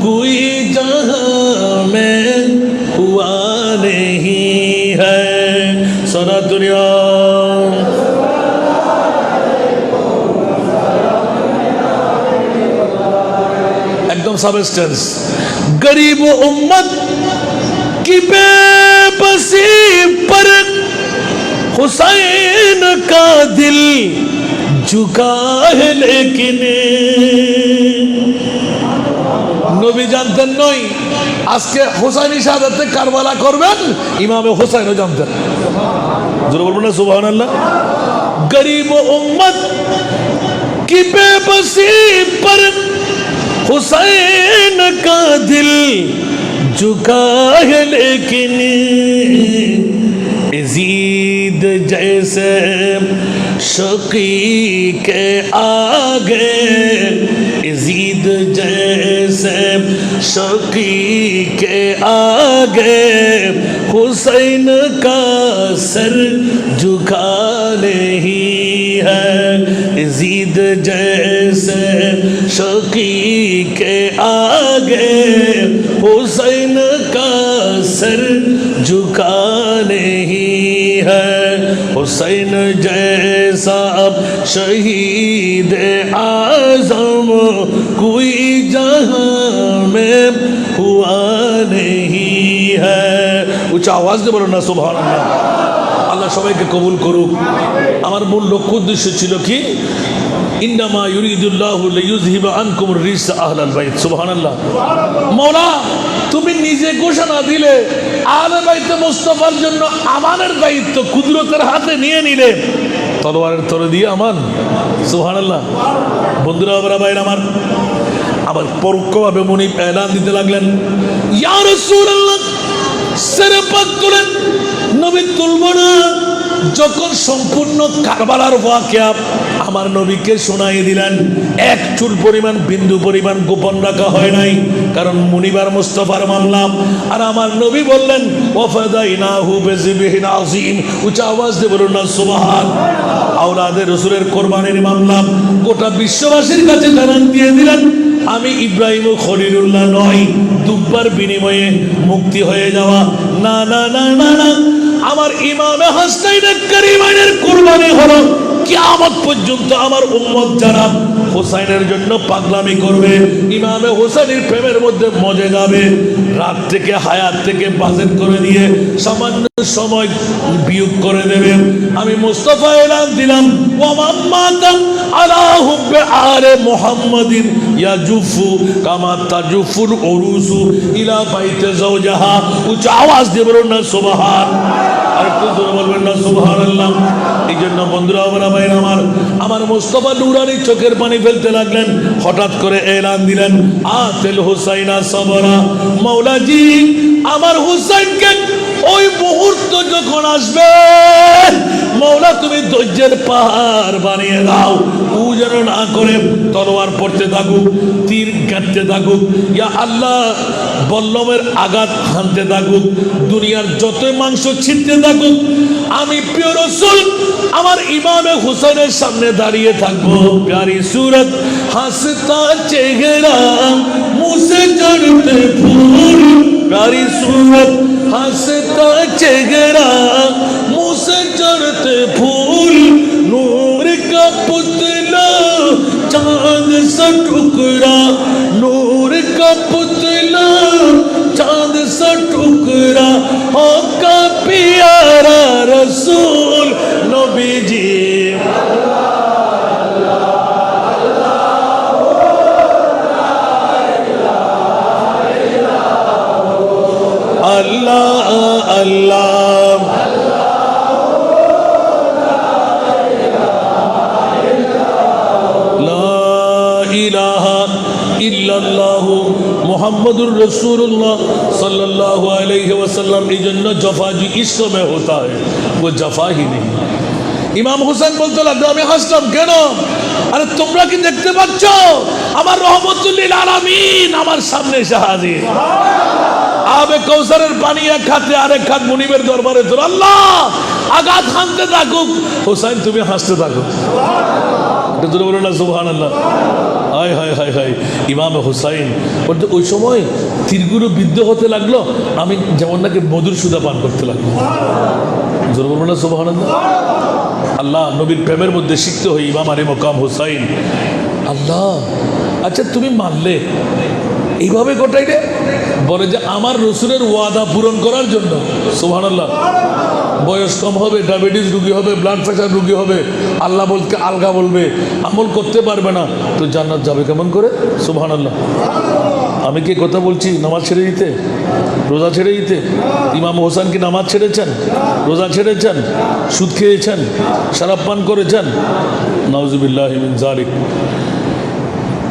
कोई जहां में हुआ नहीं है। सारा दुनिया एकदम सबस्टेंस। गरीब उम्मत की बेबसी पर हुसैन का दिल झुका है, लेकिन নবী জানতেন নই আজকে হুসাইনি শাহাদাতে কারবালা করবেন, ইমামে হুসাইনও জানতেন। জোরে বলবেন না সুবহানাল্লাহ। গরিব উম্মত কি বেবসি पर हुसैन का दिल झुका है, लेकिन यजीद जैसे शकी के आगे, यजीद जैसे शकी के आगे हुसैन का सर झुका नहीं है। यजीद जैसे शकी के आगे हुसैन का सर झुका नहीं है। हुसैन जैसा शहीद आज़म कोई जहां में हुआ नहीं है। উচ্চ আওয়াজ দিয়ে বলো না সুবহানাল্লাহ। আল্লাহ সবাইকে কবুল করুক। আমার মূল লক্ষ্য উদ্দেশ্য ছিল কি, ইন্নামা ইউরিদুল্লাহু লিইয়ুযহিবা আনকুম রিজসা আহলাল বাইত। সুবহানাল্লাহ। মওলা তুমি নিজে ঘোষণা দিলে আহলে বাইতে মুস্তাফার জন্য আমানের দায়িত্ব কুদরতের হাতে নিয়ে নিলে, তলোয়ারের তরে দিয়ে আমান। সুবহানাল্লাহ। বন্ধুরা বাবা ভাইরা আমার, আবার পরোক্ষভাবে মুনিব এলান দিতে লাগলেন, ইয়া রাসূলুল্লাহ সেরে পাক করেন, নবী তুলব না। যখন সম্পূর্ণ কারবালার ওয়াকিয়া আমার নবীকে শোনাই দিলেন, এক চুল পরিমাণ বিন্দু পরিমাণ গোপন রাখা হয় নাই, কারণ মুনিবার মুস্তাফার মামলা। আর আমার নবী বললেন ওয়াফাদাইনাহু বিযিবহিন আযীম। উচ্চ আওয়াজ দিয়ে বলুন না সুবহান। আওলাদে রাসূলের কোরবানির মামলা গোটা বিশ্ববাসীর কাছে জানান দিয়ে দিলেন, আমি ইব্রাহিম ও খলিলুল্লাহ নয় দুব্বার বিনিময়ে মুক্তি হয়ে যাওয়া। না না না না না, আমার ইমামে হাসাইন কারিমাইনের কুরবানি হলো কিয়ামত পর্যন্ত আমার উম্মত যারা হুসাইনের জন্য পাগলামি করবে, ইমামে হুসাইনের প্রেমের মধ্যে মজে যাবে, রাত থেকে হায়াত থেকে বাজেট করে দিয়ে সামান্য সময় বিয়োগ করে দেবে। আমি মুস্তাফা এলান দিলাম, ওয়া মাম্মাতাম আলা হুব্বে আলে মুহাম্মাদিন ইয়াজুফু কামা তাজুফুল উরুসু ইলা বাইতে যাওজাহা। উচ্চ আওয়াজ দিয়ে বলুন না সুবহান। আর একটু জোরে বলবেন না সুবহানাল্লাহ। এই জন্য বন্ধুরা আমার মুস্তাফা নুরানি চোখের পানি ফেলতে লাগলেন। হঠাৎ করে এলান দিলেন, আতেল হুসাইনা সবরা। মাওলাজি আমার হুসাইনকে ওই মুহূর্ত যখন আসবে, মৌলা তুমি ধৈর্যের পাহাড় বানিয়ে দাও। ও যেন না করে তলোয়ার পড়তে থাকুক, তীর কাটতে থাকুক, ইয়া আল্লাহ বল্লমের আঘাত হানতে থাকুক, দুনিয়ার যতই মাংস ছিটতে থাকুক, আমি প্রিয় রাসূল আমার ইমামে হুসাইনের সামনে দাঁড়িয়ে থাকবো। প্যারি সুরত হাসতা চেহারা মুঝে জড়তে ফুল, প্যারি সুরত হাসতা চেহারা मुझसे जड़ते फूल, नूर का पुतला चांद सा टुकड़ा, नूर का पुतला चांद सा टुकड़ा, आपका प्यारा रसूल नबी जी। अल्लाह अल्लाह ইল্লাল্লাহু মুহাম্মাদুর রাসূলুল্লাহ সাল্লাল্লাহু আলাইহি ওয়াসাল্লাম। এই জন্য জফা जो इश्क में होता है वो जफा ही नहीं। ইমাম হোসেন বলতে লাগলো, আমি হাসলাম কেন? আরে তোমরা কি দেখতে পাচ্ছ আমার রহমতুল লিল আলামিন আমার সামনে এসে হাজির। আবে কৌসারের পানি এক হাতে আরেক হাত মুনিবের দরবারে তোর। আল্লাহ আঘাত হানতে থাকুক, হোসেন তুমি হাসতে থাকো। একটু জোরে বলো না সুবহানাল্লাহ। হায় হায় হায় হায় ইমাম হুসাইন বলতে ওই সময় তীরগুলো বিদ্ধ হতে লাগলো, আমি যেমন নাকি মধুর সুধা পান করতে লাগলো। জোর বলবো না সুবহানাল্লাহ। আল্লাহ নবীর প্রেমের মধ্যে শিখতে হয় ইমাম আলী মকাম হুসাইন। আল্লাহ আচ্ছা তুমি মানলে এইভাবে গোটাইলে বলে যে আমার রসুলের ওয়াদা পূরণ করার জন্য। সুবহানাল্লাহ। বয়স কম হবে, ডায়াবেটিস রুগী হবে, ব্লাড প্রেশার রুগী হবে, আল্লাহ বলতে আলগা বলবে, আমল করতে পারবে না, তো জান্নাত যাবে কেমন করে? সুবহানাল্লাহ। আমি কি কথা বলছি নামাজ ছেড়ে দিতে, রোজা ছেড়ে দিতে? ইমাম হোসেন কি নামাজ ছেড়েছেন, রোজা ছেড়েছেন, সুদ খেয়েছেন, শরাব পান করেছেন? নাউজুবিল্লাহি মিন যালিক।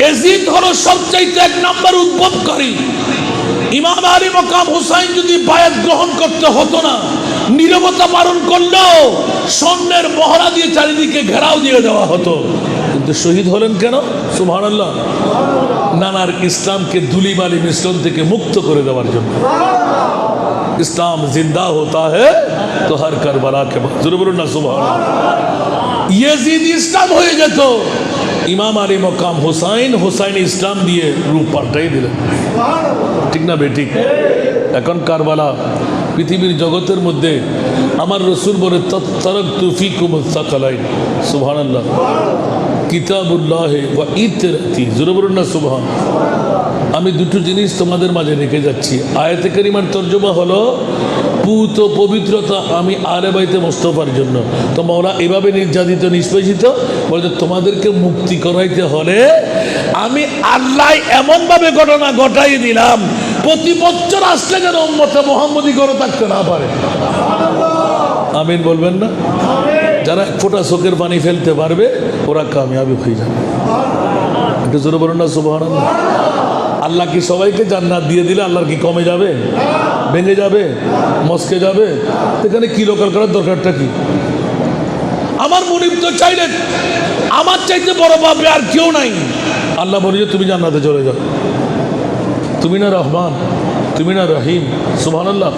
এজিদ হলো সবচাইতে এক নাম্বার উদ্ভবকারী। ইমাম আলী মকাম হুসাইন যদি বায়াত গ্রহণ করতে হতো না, নীরবতা পালন করলেও স্বর্ণের মহড়া দিয়ে চারিদিকে ঘেরাও দিয়ে দেওয়া হতো, কিন্তু শহীদ হলেন কেন? সুবহানাল্লাহ। নানার ইসলামকে ধুলিবালি মিশ্রণ থেকে মুক্ত করে দেওয়ার জন্য। ইসলাম জিন্দা হতা হ্যায় তো হর কারবালা কে বাদ। জোরে বলুন না সুবহানাল্লাহ। ইয়াজিদ ইসলাম হয়ে যেত, ইমাম আলী মকাম হুসাইন হুসাইন ইসলাম দিয়ে রূপ পাল্টাই দিলেন। ঠিক না বেঠিক? এখন কারবালা পৃথিবীর জগতের মধ্যে আমার রসুল বলে তারাকতু ফিকুম আস-সাকালাইন। সুবহানাল্লাহ। কিতাবুল্লাহ ওয়া ইতরাতি। জোরে বলুন না সুবহান। আমি দুটো জিনিস তোমাদের মাঝে রেখে যাচ্ছি। আয়াতে কারিমার তর্জমা হলো পুত পবিত্রতা আমি আলে বাইতে মুস্তাফার জন্য। তো মাওলা এভাবে নির্যাতিত নিষ্পেষিত বলতে তোমাদেরকে মুক্তি করাইতে হলে আমি আল্লাহ এমনভাবে ঘটনা ঘটাই দিলাম, প্রতি বছর আসলে যেন উম্মতে মুহাম্মদী করে থাকতে না পারে। আমিন বলবেন না? যারা এক ফোঁটা চোখের পানি ফেলতে পারবে ওরা কামিয়াবি হয়ে যাবে। একটু জোরে বলুন না সুবহানাল্লাহ। আল্লাহ কি সবাইকে জান্নাত দিয়ে দিলে আল্লাহর কি কমে যাবে, ভেঙে যাবে, মস্কে যাবে? এখানে কি লোকাল করার দরকারটা কি? আমার মুনিব তো চাইলে আমার চাইতে বড় পাবে আর কেউ নাই। আল্লাহ বলে যে তুমি জান্নাতে চলে যাও, তুমি না রহমান, তুমি না রহিম। সুবহানাল্লাহ।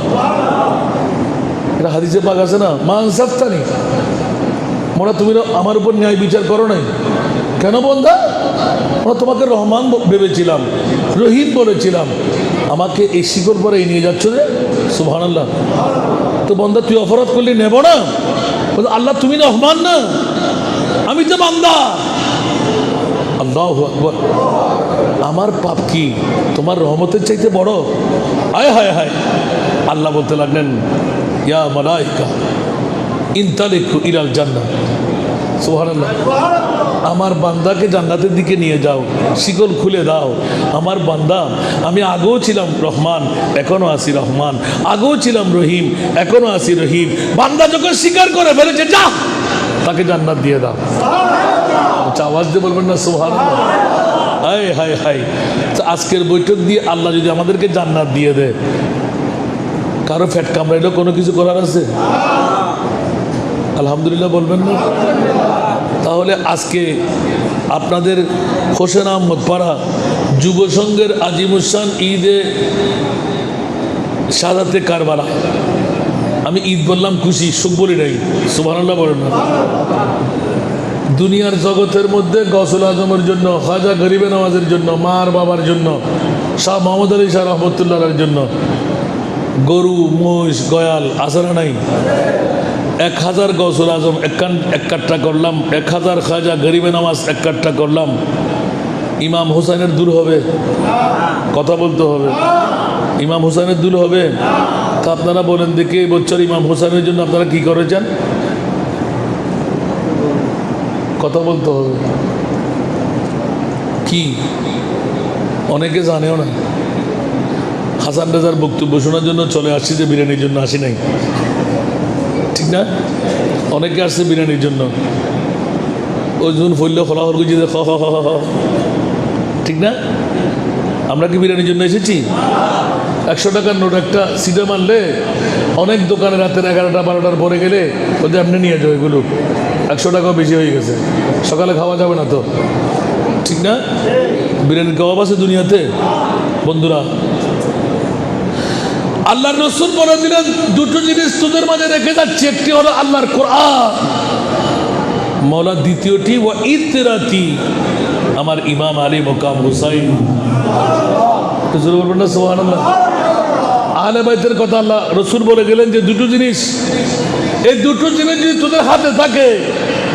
এটা হাদিসে পাক আছে না, মা আনসাফতানি, মোরা তুমি আমার উপর ন্যায় বিচার করো নাই কেন বন্ধা? আমরা তোমাকে রহমান ভেবেছিলাম, রহিম বলেছিলাম, আমাকে এই শিকল পরে নিয়ে যাচ্ছ রে। সুবহানাল্লাহ। তো বন্ধা তুই অপরাধ করলে নেব না? আল্লাহ তুমি রহমান না, আমি তো বান্দা। আল্লাহু আকবার। আমার পাপ কি তোমার রহমতের চাইতে বড়? হায় হায় হায়। আল্লাহ বলতে লাগলেন ইয়া মালাইকা ইনতালিকু ইলাল জান্নাহ। সুবহানাল্লাহ। আমার বান্দাকে জান্নাতের দিকে নিয়ে যাও, শিকল খুলে দাও। আমার বান্দা, আমি আগেও ছিলাম রহমান, এখনো আছি রহমান, আগেও ছিলাম রহিম, এখনো আছি রহিম। বান্দা যখন স্বীকার করে ফেলেছে, যা তাকে জান্নাত দিয়ে দাও। আওয়াজ দিয়ে বলবেন না সুবহানাল্লাহ। হায় হায় হায়। আজকের বৈঠক দিয়ে আল্লাহ যদি আমাদেরকে জান্নাত দিয়ে দেয়, কারো ফ্যাট কামড়াইলেও কোনো কিছু করার আছে? আলহামদুলিল্লাহ বলবেন না? তাহলে আজকে আপনাদের হোসেন আহমদ পাড়া যুব সংঘের আজিমুসান ঈদে সাদাতে কারবালা, আমি ঈদ বললাম খুশি, সুখ বলি নাই। সুবহানাল্লাহ বলেন না? দুনিয়ার জগতের মধ্যে গৌসুল আজমের জন্য, খাজা গরিবে নওয়াজের জন্য, মার বাবার জন্য, শাহ মোহাম্মদ আলী শাহ রহমতুল্লাহর জন্য গরু মহিষ গয়াল আসরা নাই। 1000 গৌসুল আজম এক কাট্টা করলাম, 1000 খাজা গরিবে নামাজ এক কাট্টা করলাম। ইমাম হুসাইনের দূর হবে? কথা বলতে হবে। ইমাম হুসাইনের দূর হবে? তা আপনারা বলেন দেখি এই বছর ইমাম হুসাইনের জন্য আপনারা কি করেছেন? কথা বলতে হবে। কি অনেকে জানেও না। হাসান রেজার বক্তব্য শোনার জন্য চলে আসছি, যে বিরিয়ানির জন্য আসি নাই। ঠিক না? অনেকে আসছে বিরিয়ানির জন্য। ওই জন্য ফললে ফলাফল গুজি খ খ খ খ। ঠিক না? আমরা কি বিরিয়ানির জন্য এসেছি? 100 টাকার নোট একটা সিটে মারলে অনেক দোকানে রাতের 11টা 12টার পরে গেলে ওদের আপনি নিয়ে যাও, এগুলো 100 টাকাও বেশি হয়ে গেছে, সকালে খাওয়া যাবে না তো। ঠিক না? বিরিয়ানির কবাব আছে দুনিয়াতে বন্ধুরা। আল্লাহর রাসূল বলে দিলেন দুটো জিনিস তোদের মাঝে রেখে যাচ্ছি, একটি হলো আল্লাহর কোরআন, মওলা দ্বিতীয়টি ওয়া ইতরাতি, আমার ইমাম আলী মোকাম হুসাইন। তো জোরে বলবেন না সুবহানাল্লাহ। আহলে বাইতের কথা আল্লাহ রসুল বলে গেলেন যে দুটো জিনিস, এই দুটো জিনিস যদি তোদের হাতে থাকে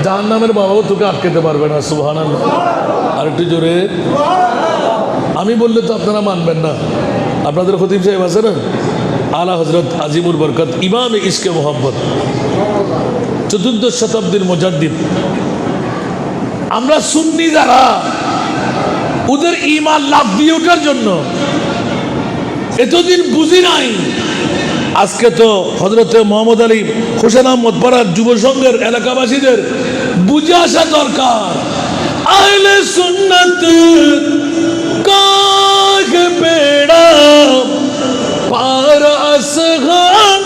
জাহান্নামের বাবাও তোকে আটকাতে পারবে না। সুবহানাল্লাহ। আর একটু জোরে। আমি বললে তো আপনারা মানবেন না। আপনাদের খতিব সাহেব আছে না, আলা হজরত আজিমুল বরকত ইমাম ইশকে মোহাম্মদ, 14th শতাব্দীর মুজাদ্দিদ। আমরা সুন্নি যারা, ওদের ঈমান লাভ দিয়ে ওঠার জন্য এতদিন বুঝি নাই। আজকে তো হজরতে মোহাম্মদ আলী হোসেন আহমদ পাড়ার যুব সংঘের এলাকাবাসীদের বুঝে আসা দরকার। আহলে সুন্নাত কাগ বেড়া পার আসগান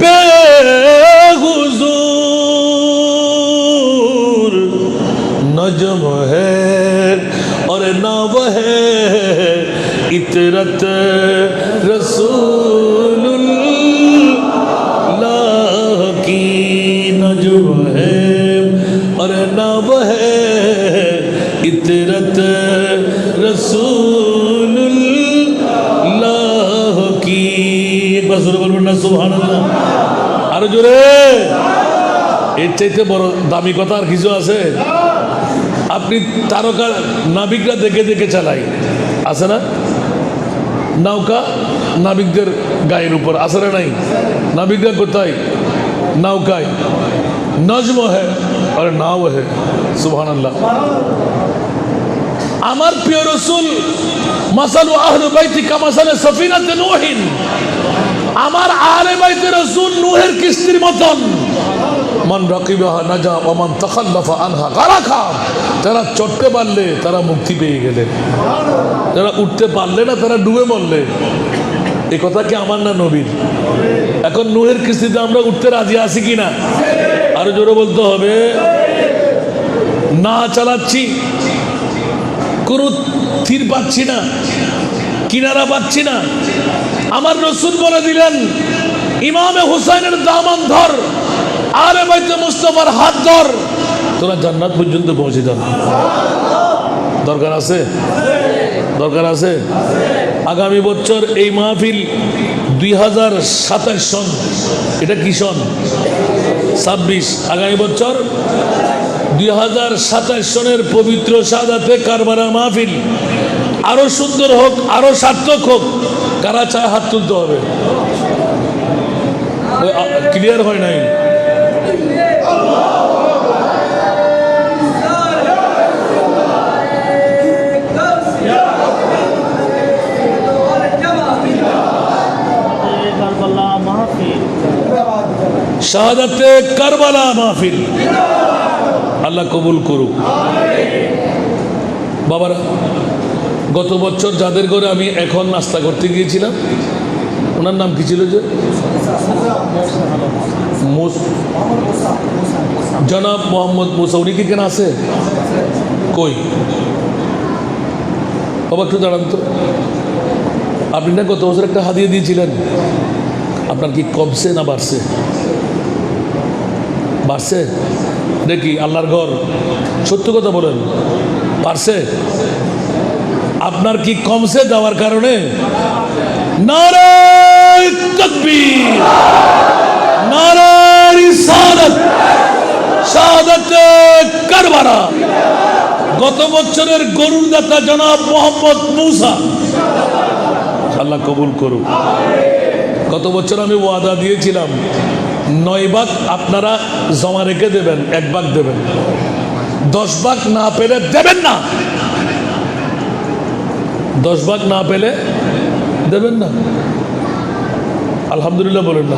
বেহুজুর नजम है और नव है इतरत रसूलुल्लाह की नजम है और नव है इतरत रसूलुल्लाह की। एक बार जोरे बोलবেন না সুবহানাল্লাহ। আরো জোরে। এর চাইতে বড় দামি কথা আর কিছু আছে? আপনি তারকা নাবিকরা দেখে দেখে চালাই, আছে না? নৌকা নাবিকদের গায়ের উপর আছে না নাই? নাবিকরা কোথায়? নৌকায়। নজম হ্যাঁ আর নাও হ্যাঁ। সুবহানাল্লাহ। আমার প্রিয় রসুল মাসালু আহলে বাইতি কামাসালে সফিনাতে নূহিন, আমার আহলে বাইতে রসুল নূহের কিস্তির মতন। মান রাকিবাহা নাজা ওয়া মান তাখাল্লাফা আনহা গারাকা। যারা চড়তে পারলে তারা মুক্তি পেয়ে গেলেন, যারা উঠতে পারলে না তারা ডুবে মরলে। এই কথা কি আমার না নবীর? এখন নূহের কিস্তিতে আমরা উঠতে রাজি আছি কিনা? আরো জোরে বলতে হবে। না চালাচ্ছি, কোনো তীর পাচ্ছি না, কিনারা পাচ্ছি না। আমার রসুল বলে দিলেন ইমামে হুসাইনের দামান ধর, আহলে বাইতে মুস্তাফার হাত ধর, তোরা জান্নাত পর্যন্ত পৌঁছে যান। দরকার আছে? দরকার আছে। আগামী বছর এই মাহফিল 2027 সন, এটা কি সন? 26। আগামী বছর 2027 সনের পবিত্র শাহাদাতে কারবালা মাহফিল আরো সুন্দর হোক, আরো সার্থক হোক। কারা চায় হাত তুলতে হবে। ক্লিয়ার হয় নাই? শাহাদাতে কারবালা মাহফিল আল্লাহ কবুল করুক। বাবারা, গত বছর যাদের ঘরে আমি এখন নাস্তা করতে গিয়েছিলাম, ওনার নাম কি ছিল? যে জনাব মোহাম্মদ মুসা, উনি কি কেন আছে? কই বাবা একটু দাঁড়ান তো। আপনি না গত বছর একটা হাদিয়া দিয়েছিলেন, আপনার কি কমছে না বাড়ছে? বাড়ছে দেখি। আল্লাহর ঘর, সত্য কথা বলেন, বাড়ছে? আপনার কি কমছে দেওয়ার কারণে? নারায়ে তাকবীর, নারায়ে রিসালাত, শাহাদাতে কারবালা। গত বছরের গরুর দাতা জনাব মোহাম্মদ মুসা, আল্লাহ কবুল করুক। গত বছর আমি ওয়াদা দিয়েছিলাম 9 ভাগ আপনারা জমা রেখে দেবেন, 1 ভাগ দেবেন। 10 ভাগ না পেলে দেবেন না, 10 ভাগ না পেলে দেবেন না। আলহামদুলিল্লাহ বলেন না?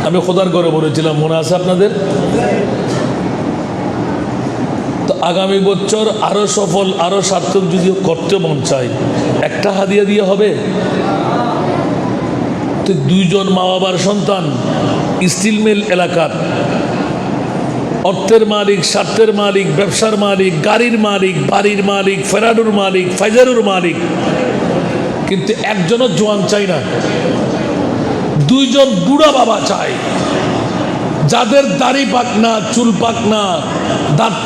আমি খোদার ঘরে বলেছিলাম, মনে আছে আপনাদের? তো আগামী বছর আরো সফল, আরো সার্থক যদি করতে মন চাই, একটা হাদিয়া দিয়ে হবে? তো 2 জন মা বাবার সন্তান স্টিল মিল এলাকার অর্থের মালিক, স্বার্থের মালিক, ব্যবসার মালিক, গাড়ির মালিক, বাড়ির মালিক, ফেরাডুর মালিক, ফাইজারুর মালিক, কিন্তু একজনও জোয়ান চাই না। 2 জন বুড়া বাবা চাই, যাদের দাড়ি পাক না, চুল পাক না, দাঁত